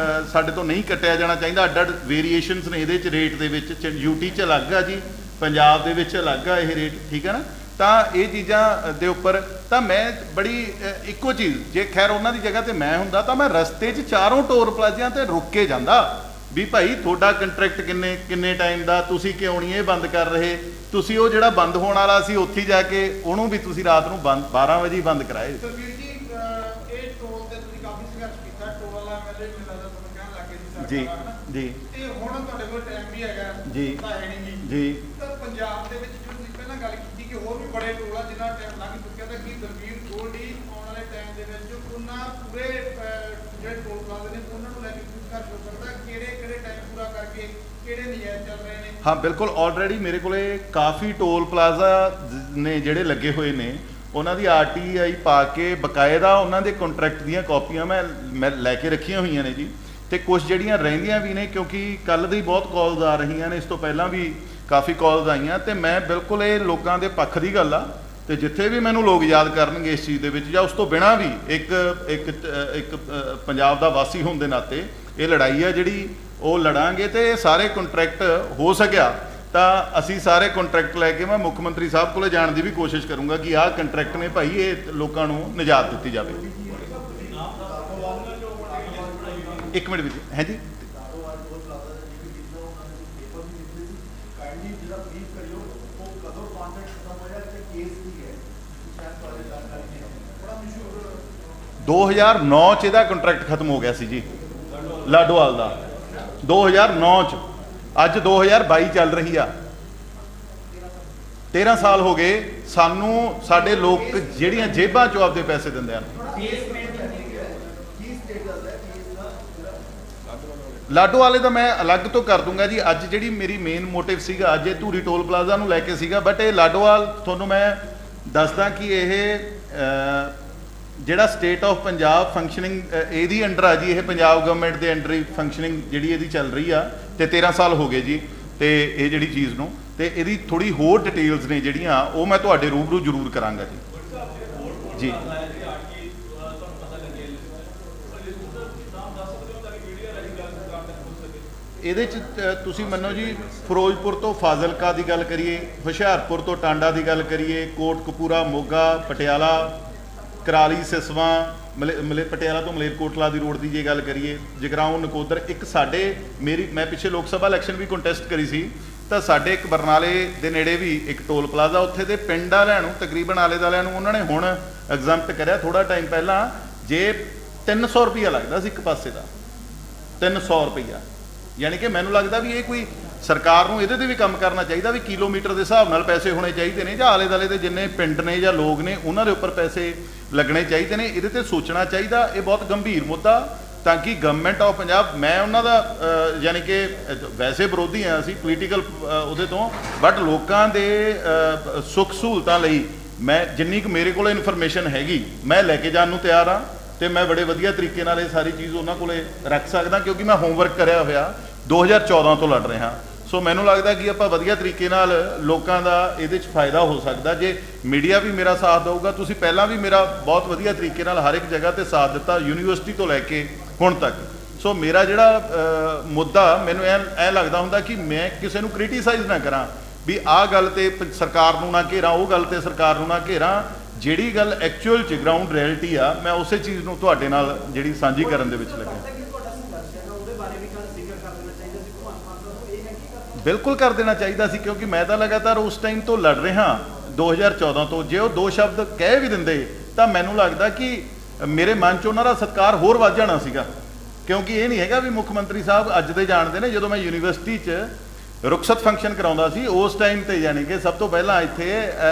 Speaker 2: ਸਾਡੇ ਤੋਂ ਨਹੀਂ ਕੱਟਿਆ ਜਾਣਾ ਚਾਹੀਦਾ। ਅੱਡ ਵੇਰੀਏਸ਼ਨਸ ਨੇ ਇਹਦੇ 'ਚ ਰੇਟ ਦੇ ਵਿੱਚ, ਯੂਟੀ 'ਚ ਅਲੱਗ ਆ ਜੀ, ਪੰਜਾਬ ਦੇ ਵਿੱਚ ਅਲੱਗ ਆ ਇਹ ਰੇਟ, ਠੀਕ ਹੈ ਨਾ। ਤਾਂ ਇਹ ਚੀਜ਼ਾਂ ਦੇ ਉੱਪਰ ਤਾਂ ਮੈਂ ਬੜੀ ਇੱਕੋ ਚੀਜ਼, ਜੇ ਖੈਰ ਉਹਨਾਂ ਦੀ ਜਗ੍ਹਾ ਤੇ ਮੈਂ ਹੁੰਦਾ ਤਾਂ ਮੈਂ ਰਸਤੇ 'ਚ ਚਾਰੋਂ ਟੋਲ ਪਲਾਜ਼ਿਆਂ ਤੇ ਰੁਕ ਕੇ ਜਾਂਦਾ ਵੀ ਭਾਈ ਤੁਹਾਡਾ ਕੰਟਰੈਕਟ ਕਿੰਨੇ ਟਾਈਮ ਦਾ, ਤੁਸੀਂ ਕਿਉਂ ਨਹੀਂ ਇਹ ਬੰਦ ਕਰ ਰਹੇ, ਤੁਸੀਂ ਉਹ ਜਿਹੜਾ ਬੰਦ ਹੋਣ ਵਾਲਾ ਸੀ ਉੱਥੇ ਜਾ ਕੇ ਉਹਨੂੰ ਵੀ ਤੁਸੀਂ ਰਾਤ ਨੂੰ 12 ਵਜੇ ਹੀ ਬੰਦ ਕਰਾਏ।
Speaker 3: ਸਰਵੀਰ ਜੀ, ਇਹ ਟੋਲ ਤੇ ਤੁਸੀਂ ਕਾਫੀ ਸੰਘਰਸ਼ ਕੀਤਾ, ਟੋਲ ਵਾਲਾ ਐਮਐਲਏ ਮੈਨੂੰ ਲੱਗਦਾ ਤੁਹਾਨੂੰ ਕਹਿਣ ਲੱਗੇ ਸੀ ਸਰਕਾਰ
Speaker 2: ਜੀ
Speaker 3: ਵਾਲਾ, ਹਨਾ?
Speaker 2: ਜੀ
Speaker 3: ਤੇ ਹੁਣ ਤੁਹਾਡੇ ਕੋਲ ਟਾਈਮ ਵੀ ਹੈਗਾ
Speaker 2: ਜੀ
Speaker 3: ਤਾਂ ਹੈ ਨਹੀਂ
Speaker 2: ਜੀ
Speaker 3: ਤਾਂ ਪੰਜਾਬ ਦੇ ਵਿੱਚ ਜੋ ਤੁਸੀਂ ਪਹਿਲਾਂ ਗੱਲ ਕੀਤੀ ਕਿ ਹੋਰ ਵੀ ਬੜੇ ਟੋਲ ਆ ਜਿਨ੍ਹਾਂ ਟਾਈਮ ਲੰਘ ਚੁੱਕਿਆ, ਤਾਂ ਕੀ ਦਲਬੀਰ ਗੋਲਡੀ ਆਉਣ ਵਾਲੇ ਟਾਈਮ ਦੇ ਵਿੱਚ ਉਹਨਾਂ ਪੂਰੇ ਜਿਹੜੇ ਟੋਲ ਪਲਾਜ਼ੇ ਨੇ ਉਹਨਾਂ ਨੂੰ ਲੈ ਕੇ ਕੁਝ ਕਰ ਸਕਦਾ, ਕਿਹੜੇ ਟਾਈਮ ਪੂਰਾ ਕਰਕੇ ਕਿਹੜੇ ਨਜਾਇਜ਼ ਚੱਲ ਰਹੇ ਨੇ?
Speaker 2: ਹਾਂ ਬਿਲਕੁਲ, ਆਲਰੇਡੀ ਮੇਰੇ ਕੋਲੇ ਕਾਫੀ ਟੋਲ ਪਲਾਜ਼ਾ ਨੇ ਜਿਹੜੇ ਲੱਗੇ ਹੋਏ ਨੇ, ਉਹਨਾਂ ਦੀ ਆਰਟੀਆਈ ਪਾ ਕੇ ਬਕਾਇਦਾ ਉਹਨਾਂ ਦੇ ਕੰਟਰੈਕਟ ਦੀਆਂ ਕਾਪੀਆਂ ਮੈਂ ਲੈ ਕੇ ਰੱਖੀਆਂ ਹੋਈਆਂ ਨੇ ਜੀ। ਤੇ ਕੁਝ ਜਿਹੜੀਆਂ ਰਹਿੰਦੀਆਂ ਵੀ ਨੇ, ਕਿਉਂਕਿ ਕੱਲ੍ਹ ਦੀ ਬਹੁਤ ਕਾਲਸ ਆ ਰਹੀਆਂ ਨੇ, ਇਸ ਤੋਂ ਪਹਿਲਾਂ ਵੀ ਕਾਫੀ ਕਾਲਸ ਆਈਆਂ, ਤੇ ਮੈਂ ਬਿਲਕੁਲ ਇਹ ਲੋਕਾਂ ਦੇ ਪੱਖ ਦੀ ਗੱਲ ਆ। ਤੇ ਜਿੱਥੇ ਵੀ ਮੈਨੂੰ ਲੋਕ ਯਾਦ ਕਰਨਗੇ ਇਸ ਚੀਜ਼ ਦੇ ਵਿੱਚ, ਜਾਂ ਉਸ ਤੋਂ ਬਿਨਾਂ ਵੀ ਇੱਕ ਪੰਜਾਬ ਦਾ ਵਾਸੀ ਹੋਣ ਦੇ ਨਾਤੇ ਇਹ ਲੜਾਈ ਆ ਜਿਹੜੀ ਉਹ ਲੜਾਂਗੇ। ਤੇ ਇਹ ਸਾਰੇ ਕੰਟਰੈਕਟ ਹੋ ਸਕਿਆ ਤਾਂ ਅਸੀਂ ਸਾਰੇ ਕੰਟਰੈਕਟ ਲੈ ਕੇ ਮੈਂ ਮੁੱਖ ਮੰਤਰੀ ਸਾਹਿਬ ਕੋਲੇ ਜਾਣ ਦੀ ਵੀ ਕੋਸ਼ਿਸ਼ ਕਰੂੰਗਾ ਕਿ ਆਹ ਕੰਟਰੈਕਟ ਨੇ ਭਾਈ ਇਹ ਲੋਕਾਂ ਨੂੰ ਨਿਜਾਤ ਦਿੱਤੀ ਜਾਵੇ। ਇੱਕ ਮਿੰਟ ਵਿੱਚ ਹੈ ਜੀ, ਦੋ 2009 ਚ ਇਹਦਾ ਕੰਟਰੈਕਟ ਖਤਮ ਹੋ ਗਿਆ ਸੀ ਜੀ ਲਾਡੋਵਾਲ ਦਾ, 2009 ਚ। ਅੱਜ 2022 ਚੱਲ ਰਹੀ ਆ, 13 ਸਾਲ ਹੋ ਗਏ ਸਾਨੂੰ। ਸਾਡੇ ਲੋਕ ਜਿਹੜੀਆਂ ਜੇਬਾਂ ਚੋਂ ਆਪਦੇ ਪੈਸੇ ਦਿੰਦੇ ਹਨ। ਲਾਡੋ ਵਾਲੇ ਦਾ ਮੈਂ ਅਲੱਗ ਤੋਂ ਕਰ ਦੂੰਗਾ ਜੀ। ਅੱਜ ਜਿਹੜੀ ਮੇਰੀ ਮੇਨ ਮੋਟਿਵ ਸੀਗਾ, ਅੱਜ ਇਹ ਧੂਰੀ ਟੋਲ ਪਲਾਜ਼ਾ ਨੂੰ ਲੈ ਕੇ ਸੀਗਾ, ਬਟ ਇਹ ਲਾਡੋਵਾਲ ਤੁਹਾਨੂੰ ਮੈਂ ਦੱਸਦਾ ਕਿ ਇਹ ਜਿਹੜਾ ਸਟੇਟ ਆਫ ਪੰਜਾਬ ਫੰਕਸ਼ਨਿੰਗ ਇਹਦੀ ਅੰਡਰ ਆ ਜੀ, ਇਹ ਪੰਜਾਬ ਗਵਰਨਮੈਂਟ ਦੇ ਅੰਡਰ ਹੀ ਫੰਕਸ਼ਨਿੰਗ ਜਿਹੜੀ ਇਹਦੀ ਚੱਲ ਰਹੀ ਆ, ਤੇ 13 ਸਾਲ ਹੋ ਗਏ ਜੀ। ਤੇ ਇਹ ਜਿਹੜੀ ਚੀਜ਼ ਨੂੰ, ਤੇ ਇਹਦੀ ਥੋੜੀ ਹੋਰ ਡਿਟੇਲਸ ਨੇ ਜਿਹੜੀਆਂ ਉਹ ਮੈਂ ਤੁਹਾਡੇ ਰੂਬਰੂ ਜ਼ਰੂਰ ਕਰਾਂਗਾ ਜੀ। ਜੀ ਇਹਦੇ 'ਚ ਤੁਸੀਂ ਮੰਨੋ ਜੀ, ਫਿਰੋਜ਼ਪੁਰ ਤੋਂ ਫਾਜ਼ਿਲਕਾ ਦੀ ਗੱਲ ਕਰੀਏ, ਹੁਸ਼ਿਆਰਪੁਰ ਤੋਂ ਟਾਂਡਾ ਦੀ ਗੱਲ ਕਰੀਏ, ਕੋਟਕਪੂਰਾ, ਮੋਗਾ, ਪਟਿਆਲਾ, ਕਰਾਲੀ, ਸਿਸਵਾਂ, ਪਟਿਆਲਾ ਤੋਂ ਮਲੇਰਕੋਟਲਾ ਦੀ ਰੋਡ ਦੀ ਜੇ ਗੱਲ ਕਰੀਏ, ਜਗਰਾਉਂ, ਨਕੋਦਰ। ਇੱਕ ਸਾਡੇ ਮੈਂ ਪਿੱਛੇ ਲੋਕ ਸਭਾ ਇਲੈਕਸ਼ਨ ਵੀ ਕੰਟੈਸਟ ਕਰੀ ਸੀ, ਤਾਂ ਸਾਡੇ ਇੱਕ ਬਰਨਾਲੇ ਦੇ ਨੇੜੇ ਵੀ ਇੱਕ ਟੋਲ ਪਲਾਜ਼ਾ, ਉੱਥੇ ਦੇ ਪਿੰਡ ਵਾਲਿਆਂ ਨੂੰ, ਤਕਰੀਬਨ ਆਲੇ ਦੁਆਲਿਆਂ ਨੂੰ ਉਹਨਾਂ ਨੇ ਹੁਣ ਐਗਜ਼ੈਂਪਟ ਕਰਿਆ। ਥੋੜਾ ਟਾਈਮ ਪਹਿਲਾਂ ਜੇ 300 ਰੁਪਈਆ ਲੱਗਦਾ ਸੀ ਇੱਕ ਪਾਸੇ ਦਾ, 300 ਰੁਪਈਆ। ਯਾਨੀ ਕਿ ਮੈਨੂੰ ਲੱਗਦਾ ਵੀ ਇਹ ਕੋਈ ਸਰਕਾਰ ਨੂੰ ਇਹਦੇ ਤੇ ਵੀ ਕੰਮ ਕਰਨਾ ਚਾਹੀਦਾ ਵੀ ਕਿਲੋਮੀਟਰ ਦੇ ਹਿਸਾਬ ਨਾਲ ਪੈਸੇ ਹੋਣੇ ਚਾਹੀਦੇ ਨੇ, ਜਾਂ ਆਲੇ ਦੁਆਲੇ ਦੇ ਜਿੰਨੇ ਪਿੰਡ ਨੇ ਜਾਂ ਲੋਕ ਨੇ ਉਹਨਾਂ ਦੇ ਉੱਪਰ ਪੈਸੇ ਲੱਗਣੇ ਚਾਹੀਦੇ ਨੇ। ਇਹਦੇ ਤੇ ਸੋਚਣਾ ਚਾਹੀਦਾ। ਇਹ ਬਹੁਤ ਗੰਭੀਰ ਮੁੱਦਾ, ਤਾਂ ਕਿ ਗਵਰਨਮੈਂਟ ਆਫ ਪੰਜਾਬ, ਮੈਂ ਉਹਨਾਂ ਦਾ ਯਾਨੀ ਕਿ ਵੈਸੇ ਵਿਰੋਧੀ ਆ ਅਸੀਂ ਪੋਲੀਟੀਕਲ ਉਹਦੇ ਤੋਂ, ਬਟ ਲੋਕਾਂ ਦੇ ਸੁੱਖ ਸਹੂਲਤਾਂ ਲਈ ਮੈਂ ਜਿੰਨੀ ਕੁ ਮੇਰੇ ਕੋਲ ਇਨਫੋਰਮੇਸ਼ਨ ਹੈਗੀ ਮੈਂ ਲੈ ਕੇ ਜਾਣ ਨੂੰ ਤਿਆਰ ਹਾਂ। ਤੇ ਮੈਂ ਬੜੇ ਵਧੀਆ ਤਰੀਕੇ ਨਾਲ ਇਹ ਸਾਰੀ ਚੀਜ਼ ਉਹਨਾਂ ਕੋਲੇ ਰੱਖ ਸਕਦਾ, ਕਿਉਂਕਿ ਮੈਂ ਹੋਮਵਰਕ ਕਰਿਆ ਹੋਇਆ 2014 ਤੋਂ ਲੜ ਰਿਹਾ। ਸੋ ਮੈਨੂੰ ਲੱਗਦਾ ਕਿ ਆਪਾਂ ਵਧੀਆ ਤਰੀਕੇ ਨਾਲ ਲੋਕਾਂ ਦਾ ਇਹਦੇ 'ਚ ਫਾਇਦਾ ਹੋ ਸਕਦਾ ਜੇ ਮੀਡੀਆ ਵੀ ਮੇਰਾ ਸਾਥ ਦੇਊਗਾ। ਤੁਸੀਂ ਪਹਿਲਾਂ ਵੀ ਮੇਰਾ ਬਹੁਤ ਵਧੀਆ ਤਰੀਕੇ ਨਾਲ ਹਰ ਇੱਕ ਜਗ੍ਹਾ ਤੇ ਸਾਥ ਦਿੱਤਾ, ਯੂਨੀਵਰਸਿਟੀ ਤੋਂ ਲੈ ਕੇ ਹੁਣ ਤੱਕ। ਸੋ ਮੇਰਾ ਜਿਹੜਾ ਮੁੱਦਾ ਮੈਨੂੰ ਐਂ ਲੱਗਦਾ ਹੁੰਦਾ ਕਿ ਮੈਂ ਕਿਸੇ ਨੂੰ ਕ੍ਰਿਟੀਸਾਈਜ਼ ਨਾ ਕਰਾਂ ਵੀ ਆਹ ਗੱਲ ਤੇ ਸਰਕਾਰ ਨੂੰ ਨਾ ਘੇਰਾਂ, ਉਹ ਗੱਲ ਤੇ ਸਰਕਾਰ ਨੂੰ ਨਾ ਘੇਰਾਂ। ਜਿਹੜੀ ਗੱਲ ਐਕਚੁਅਲ 'ਚ ਗਰਾਊਂਡ ਰਿਐਲਿਟੀ ਆ, ਮੈਂ ਉਸੇ ਚੀਜ਼ ਨੂੰ ਤੁਹਾਡੇ ਨਾਲ ਜਿਹੜੀ ਸਾਂਝੀ ਕਰਨ ਦੇ ਵਿੱਚ ਲੱਗਿਆ। ਬਿਲਕੁਲ ਕਰ ਦੇਣਾ ਚਾਹੀਦਾ ਸੀ, ਕਿਉਂਕਿ ਮੈਂ ਤਾਂ ਲਗਾਤਾਰ ਉਸ ਟਾਈਮ ਤੋਂ ਲੜ ਰਿਹਾ 2014 ਤੋਂ। ਜੇ ਉਹ ਦੋ ਸ਼ਬਦ ਕਹਿ ਵੀ ਦਿੰਦੇ ਤਾਂ ਮੈਨੂੰ ਲੱਗਦਾ ਕਿ ਮੇਰੇ ਮਨ 'ਚ ਉਹਨਾਂ ਦਾ ਸਤਿਕਾਰ ਹੋਰ ਵੱਧ ਜਾਣਾ ਸੀਗਾ। ਕਿਉਂਕਿ ਇਹ ਨਹੀਂ ਹੈਗਾ ਵੀ ਮੁੱਖ ਮੰਤਰੀ ਸਾਹਿਬ ਅੱਜ ਦੇ ਜਾਣਦੇ ਨੇ, ਜਦੋਂ ਮੈਂ ਯੂਨੀਵਰਸਿਟੀ 'ਚ ਰੁਖਸਤ ਫੰਕਸ਼ਨ ਕਰਾਉਂਦਾ ਸੀ ਉਸ ਟਾਈਮ ਤੇ, ਯਾਨੀ ਕਿ ਸਭ ਤੋਂ ਪਹਿਲਾਂ ਇੱਥੇ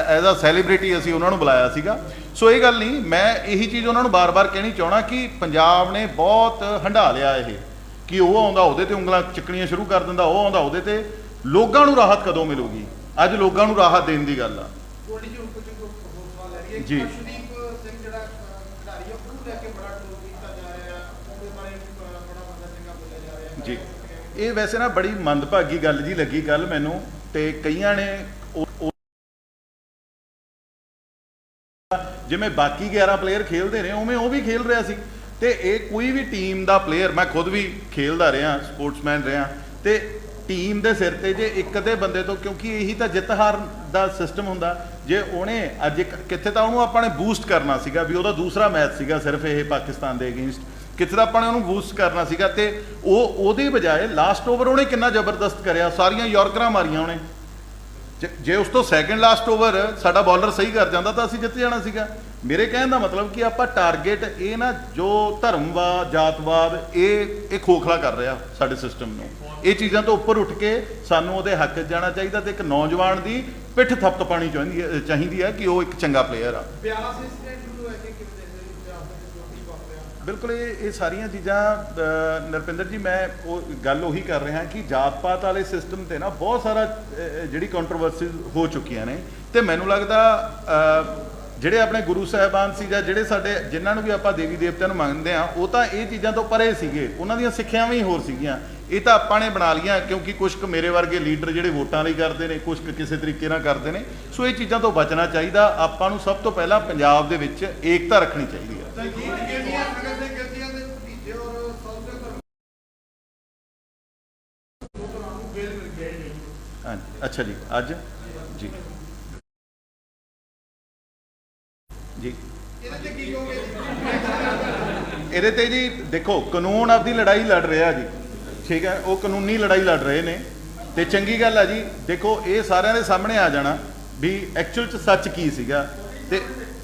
Speaker 2: ਐਜ਼ ਅ ਸੈਲੀਬ੍ਰਿਟੀ ਅਸੀਂ ਉਹਨਾਂ ਨੂੰ ਬੁਲਾਇਆ ਸੀਗਾ। ਸੋ ਇਹ ਗੱਲ ਨਹੀਂ, ਮੈਂ ਇਹੀ ਚੀਜ਼ ਉਹਨਾਂ ਨੂੰ ਬਾਰ-ਬਾਰ ਕਹਿਣੀ ਚਾਹਣਾ ਕਿ ਪੰਜਾਬ ਨੇ ਬਹੁਤ ਹੰਢਾ ਲਿਆ ਇਹ, ਕਿ ਉਹ ਆਉਂਦਾ ਉਹਦੇ ਤੇ ਉਂਗਲਾਂ ਚੱਕਣੀਆਂ ਸ਼ੁਰੂ ਕਰ ਦਿੰਦਾ, ਉਹ ਆਉਂਦਾ ਉਹਦੇ ਤੇ। ਲੋਕਾਂ ਨੂੰ ਰਾਹਤ ਕਦੋਂ ਮਿਲੂਗੀ? ਅੱਜ ਲੋਕਾਂ ਨੂੰ ਰਾਹਤ ਦੇਣ ਦੀ ਗੱਲ ਆ।
Speaker 3: ਗੋਲਡੀ ਜੀ ਉੱਪਰ ਜੋ ਹੌਸਲਾ ਲੈ ਰਹੀ ਹੈ
Speaker 2: ਜੀ।
Speaker 3: ਅਰਸ਼ਦੀਪ ਸਿੰਘ ਜਿਹੜਾ ਖਿਡਾਰੀ ਹੈ ਉਹਨੂੰ ਲੈ ਕੇ ਬੜਾ ਟੋਲ ਕੀਤਾ ਜਾ ਰਿਹਾ ਹੈ, ਉਹਦੇ ਬਾਰੇ ਬੜਾ ਬੰਦਾ ਚੰਗਾ ਬੋਲਿਆ ਜਾ ਰਿਹਾ ਹੈ।
Speaker 2: ਜੀ, ਇਹ ਵੈਸੇ ਨਾ ਬੜੀ ਮੰਦਭਾਗੀ ਗੱਲ ਜੀ ਲੱਗੀ ਕੱਲ ਮੈਨੂੰ, ਤੇ ਕਈਆਂ ਨੇ ਜਿਵੇਂ ਬਾਕੀ 11 ਪਲੇਅਰ ਖੇਲਦੇ ਨੇ ਉਵੇਂ ਉਹ ਵੀ ਖੇਲ ਰਿਹਾ ਸੀ, ਤੇ ਇਹ ਕੋਈ ਵੀ ਟੀਮ ਦਾ ਪਲੇਅਰ, ਮੈਂ ਖੁਦ ਵੀ ਖੇਲਦਾ ਰਿਹਾ, ਸਪੋਰਟਸਮੈਨ ਰਿਹਾ, ਤੇ ਟੀਮ ਦੇ ਸਿਰ ਤੇ ਜੇ ਇੱਕ ਅੱਧੇ ਬੰਦੇ ਤੋਂ, ਕਿਉਂਕਿ ਇਹੀ ਤਾਂ ਜਿੱਤ ਹਾਰ ਦਾ ਸਿਸਟਮ ਹੁੰਦਾ, ਜੇ ਉਹਨੇ ਅੱਜ ਇੱਕ ਕਿੱਥੇ ਤਾਂ ਉਹਨੂੰ ਆਪਾਂ ਨੇ ਬੂਸਟ ਕਰਨਾ ਸੀਗਾ ਵੀ ਉਹਦਾ ਦੂਸਰਾ ਮੈਚ ਸੀਗਾ ਸਿਰਫ ਇਹ ਪਾਕਿਸਤਾਨ ਦੇ ਅਗੇਂਸਟ, ਕਿੱਥੇ ਤਾਂ ਆਪਾਂ ਨੇ ਉਹਨੂੰ ਬੂਸਟ ਕਰਨਾ ਸੀਗਾ, ਤੇ ਉਹਦੇ ਬਜਾਏ ਲਾਸਟ ਓਵਰ ਉਹਨੇ ਕਿੰਨਾ ਜ਼ਬਰਦਸਤ ਕਰਿਆ, ਸਾਰੀਆਂ ਯਾਰਕਰਾਂ ਮਾਰੀਆਂ ਉਹਨੇ। ਜੇ ਉਸ ਤੋਂ ਸੈਕਿੰਡ ਲਾਸਟ ਓਵਰ ਸਾਡਾ ਬੋਲਰ ਸਹੀ ਕਰ ਜਾਂਦਾ ਤਾਂ ਅਸੀਂ ਜਿੱਤ ਜਾਣਾ ਸੀਗਾ। ਮੇਰੇ ਕਹਿਣ ਦਾ ਮਤਲਬ ਕਿ ਆਪਾਂ ਟਾਰਗੇਟ ਇਹ ਨਾ, ਜੋ ਧਰਮਵਾਦ ਜਾਤਵਾਦ ਇਹ ਖੋਖਲਾ ਕਰ ਰਿਹਾ ਸਾਡੇ ਸਿਸਟਮ ਨੂੰ, ਇਹ ਚੀਜ਼ਾਂ ਤੋਂ ਉੱਪਰ ਉੱਠ ਕੇ ਸਾਨੂੰ ਉਹਦੇ ਹੱਕ 'ਚ ਜਾਣਾ ਚਾਹੀਦਾ, ਤੇ ਇੱਕ ਨੌਜਵਾਨ ਦੀ ਪਿੱਠ ਥਪਥਪਾਣੀ ਚਾਹੀਦੀ ਹੈ ਕਿ ਉਹ ਇੱਕ ਚੰਗਾ ਪਲੇਅਰ ਆ। ਬਿਲਕੁਲ, ਇਹ ਸਾਰੀਆਂ ਚੀਜ਼ਾਂ ਨਰਪਿੰਦਰ ਜੀ, ਮੈਂ ਉਹ ਗੱਲ ਉਹੀ ਕਰ ਰਿਹਾ ਕਿ ਜਾਤ ਪਾਤ ਵਾਲੇ ਸਿਸਟਮ ਤੇ ਨਾ ਬਹੁਤ ਸਾਰਾ ਜਿਹੜੀ ਕੰਟਰੋਵਰਸੀਜ਼ ਹੋ ਚੁੱਕੀਆਂ ਨੇ, ਤੇ ਮੈਨੂੰ ਲੱਗਦਾ ਜਿਹੜੇ ਆਪਣੇ ਗੁਰੂ ਸਾਹਿਬਾਨ ਸੀ ਜਾਂ ਜਿਹੜੇ ਸਾਡੇ ਜਿਨ੍ਹਾਂ ਨੂੰ ਵੀ ਆਪਾਂ ਦੇਵੀ ਦੇਵਤਿਆਂ ਨੂੰ ਮੰਨਦੇ ਆ, ਉਹ ਤਾਂ ਇਹ ਚੀਜ਼ਾਂ ਤੋਂ ਪਰੇ ਸੀਗੇ, ਉਹਨਾਂ ਦੀਆਂ ਸਿੱਖਿਆਵਾਂ ਹੀ ਹੋਰ ਸੀਗੀਆਂ। ਇਹ ਤਾਂ ਆਪਾਂ ਨੇ ਬਣਾ ਲਈਆਂ ਕਿਉਂਕਿ ਕੁਝ ਕੁ ਮੇਰੇ ਵਰਗੇ ਲੀਡਰ ਜਿਹੜੇ ਵੋਟਾਂ ਲਈ ਕਰਦੇ ਨੇ, ਕੁਝ ਕੁ ਕਿਸੇ ਤਰੀਕੇ ਨਾਲ ਕਰਦੇ ਨੇ। ਸੋ ਇਹ ਚੀਜ਼ਾਂ ਤੋਂ ਬਚਣਾ ਚਾਹੀਦਾ। ਆਪਾਂ ਨੂੰ ਸਭ ਤੋਂ ਪਹਿਲਾਂ ਪੰਜਾਬ ਦੇ ਵਿੱਚ ਏਕਤਾ ਰੱਖਣੀ ਚਾਹੀਦੀ ਹੈ। ਹਾਂਜੀ, ਅੱਛਾ ਜੀ, ਅੱਜ ਜੀ ਜੀ ਇਹਦੇ ਤੇ ਜੀ ਦੇਖੋ, ਕਾਨੂੰਨ ਆਪਦੀ ਲੜਾਈ ਲੜ ਰਿਹਾ ਜੀ, ਠੀਕ ਹੈ, ਉਹ ਕਾਨੂੰਨੀ ਲੜਾਈ ਲੜ ਰਹੇ ਨੇ, ਤੇ ਚੰਗੀ ਗੱਲ ਆ ਜੀ। ਦੇਖੋ, ਇਹ ਸਾਰਿਆਂ ਦੇ ਸਾਹਮਣੇ ਆ ਜਾਣਾ ਵੀ ਐਕਚੁਅਲ 'ਚ ਸੱਚ ਕੀ ਸੀਗਾ, ਤੇ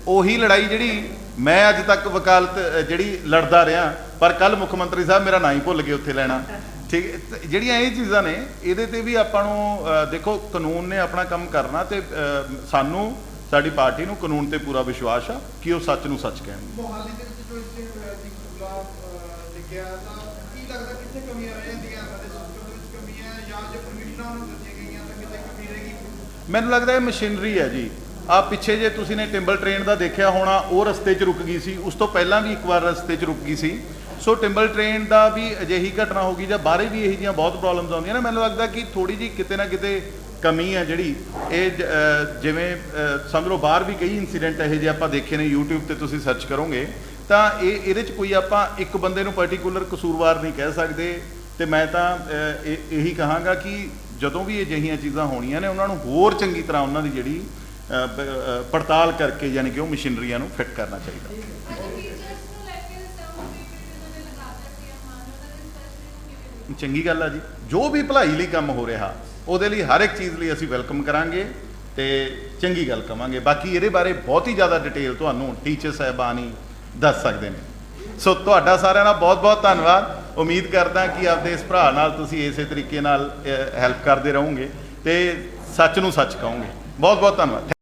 Speaker 2: ਉਹੀ ਲੜਾਈ ਜਿਹੜੀ ਮੈਂ ਅੱਜ ਤੱਕ ਵਕਾਲਤ ਜਿਹੜੀ ਲੜਦਾ ਰਿਹਾ, ਪਰ ਕੱਲ ਮੁੱਖ ਮੰਤਰੀ ਸਾਹਿਬ ਮੇਰਾ ਨਾਂ ਹੀ ਭੁੱਲ ਗਏ ਉੱਥੇ ਲੈਣਾ, ਠੀਕ। ਜਿਹੜੀਆਂ ਇਹ ਚੀਜ਼ਾਂ ਨੇ, ਇਹਦੇ ਤੇ ਵੀ ਆਪਾਂ ਨੂੰ ਦੇਖੋ, ਕਾਨੂੰਨ ਨੇ ਆਪਣਾ ਕੰਮ ਕਰਨਾ, ਤੇ ਸਾਨੂੰ, ਸਾਡੀ ਪਾਰਟੀ ਨੂੰ ਕਾਨੂੰਨ ਤੇ ਪੂਰਾ ਵਿਸ਼ਵਾਸ ਆ ਕਿ ਉਹ ਸੱਚ ਨੂੰ ਸੱਚ ਕਹਿਣਗੇ।
Speaker 3: ਮੋਹਾਲੀ ਦੇ ਵਿੱਚ ਜੋ ਇਸ ਖੁਲਾ ਲਿਖਿਆ ਤਾਂ ਕੀ ਲੱਗਦਾ ਕਿੱਥੇ ਕਮੀਆਂ ਰਹਿ ਜਾਂਦੀਆਂ, ਸਾਡੇ ਸਿਸਟਮ ਦੇ ਵਿੱਚ ਕਮੀਆਂ, ਜਾਂ ਜੇ ਪਰਮਿਸ਼ਨਾਂ ਨੂੰ ਦਿੱਤੀਆਂ ਗਈਆਂ ਤਾਂ ਕਿਤੇ ਕਮੀ ਰਹੇਗੀ? ਮੈਨੂੰ
Speaker 2: ਲੱਗਦਾ ਇਹ ਮਸ਼ੀਨਰੀ ਹੈ ਜੀ। ਆ ਪਿੱਛੇ ਜੇ ਤੁਸੀਂ ਨੇ ਟਿੰਬਲ ਟ੍ਰੇਨ ਦਾ ਦੇਖਿਆ ਹੋਣਾ, ਉਹ ਰਸਤੇ 'ਚ ਰੁਕ ਗਈ ਸੀ, ਉਸ ਤੋਂ ਪਹਿਲਾਂ ਵੀ ਇੱਕ ਵਾਰ ਰਸਤੇ 'ਚ ਰੁਕ ਗਈ ਸੀ। ਸੋ ਟਿੰਬਲ ਟ੍ਰੇਨ ਦਾ ਵੀ ਅਜਿਹੀ ਘਟਨਾ ਹੋ ਗਈ, ਜਾਂ ਬਾਹਰੇ ਵੀ ਇਹੋ ਜਿਹੀਆਂ ਬਹੁਤ ਪ੍ਰੋਬਲਮਸ ਆਉਂਦੀਆਂ ਨੇ। ਮੈਨੂੰ ਲੱਗਦਾ ਕਿ ਥੋੜ੍ਹੀ ਜਿਹੀ ਕਿਤੇ ਨਾ ਕਿਤੇ ਕਮੀ ਹੈ ਜਿਹੜੀ, ਇਹ ਜਿਵੇਂ ਸਮਝ ਲਓ ਬਾਹਰ ਵੀ ਕਈ ਇਨਸੀਡੈਂਟ ਇਹੋ ਜਿਹੇ ਆਪਾਂ ਦੇਖੇ ਨੇ, YouTube ਤੇ ਤੁਸੀਂ ਸਰਚ ਕਰੋਗੇ ਤਾਂ ਇਹਦੇ 'ਚ ਕੋਈ ਆਪਾਂ ਇੱਕ ਬੰਦੇ ਨੂੰ ਪਾਰਟੀਕੂਲਰ ਕਸੂਰਵਾਰ ਨਹੀਂ ਕਹਿ ਸਕਦੇ। ਤੇ ਮੈਂ ਤਾਂ ਇਹੀ ਕਹਾਂਗਾ ਕਿ ਜਦੋਂ ਵੀ ਅਜਿਹੀਆਂ ਚੀਜ਼ਾਂ ਹੋਣੀਆਂ ਨੇ, ਉਹਨਾਂ ਨੂੰ ਹੋਰ ਚੰਗੀ ਤਰ੍ਹਾਂ ਉਹਨਾਂ ਦੀ ਜਿਹੜੀ ਪੜਤਾਲ ਕਰਕੇ, ਯਾਨੀ ਕਿ ਉਹ ਮਸ਼ੀਨਰੀਆਂ ਨੂੰ ਫਿੱਟ ਕਰਨਾ ਚਾਹੀਦਾ। ਚੰਗੀ ਗੱਲ ਆ ਜੀ, ਜੋ ਵੀ ਭਲਾਈ ਲਈ ਕੰਮ ਹੋ ਰਿਹਾ ਉਹਦੇ ਲਈ ਹਰ ਇੱਕ ਚੀਜ਼ ਲਈ ਅਸੀਂ ਵੈਲਕਮ ਕਰਾਂਗੇ ਤੇ ਚੰਗੀ ਗੱਲ ਕਵਾਂਗੇ। ਬਾਕੀ ਇਹਦੇ ਬਾਰੇ ਬਹੁਤ ਹੀ ਜ਼ਿਆਦਾ ਡਿਟੇਲ ਤੁਹਾਨੂੰ ਟੀਚਰ ਸਾਹਿਬਾਨ ਹੀ ਦੱਸ ਸਕਦੇ ਨੇ। ਸੋ ਤੁਹਾਡਾ ਸਾਰਿਆਂ ਦਾ ਬਹੁਤ ਬਹੁਤ ਧੰਨਵਾਦ। ਉਮੀਦ ਕਰਦਾ ਕਿ ਆਪਦੇ ਇਸ ਭਰਾ ਨਾਲ ਤੁਸੀਂ ਇਸੇ ਤਰੀਕੇ ਨਾਲ ਹੈਲਪ ਕਰਦੇ ਰਹੋਗੇ ਤੇ ਸੱਚ ਨੂੰ ਸੱਚ ਕਹੋਗੇ। ਬਹੁਤ ਬਹੁਤ ਧੰਨਵਾਦ।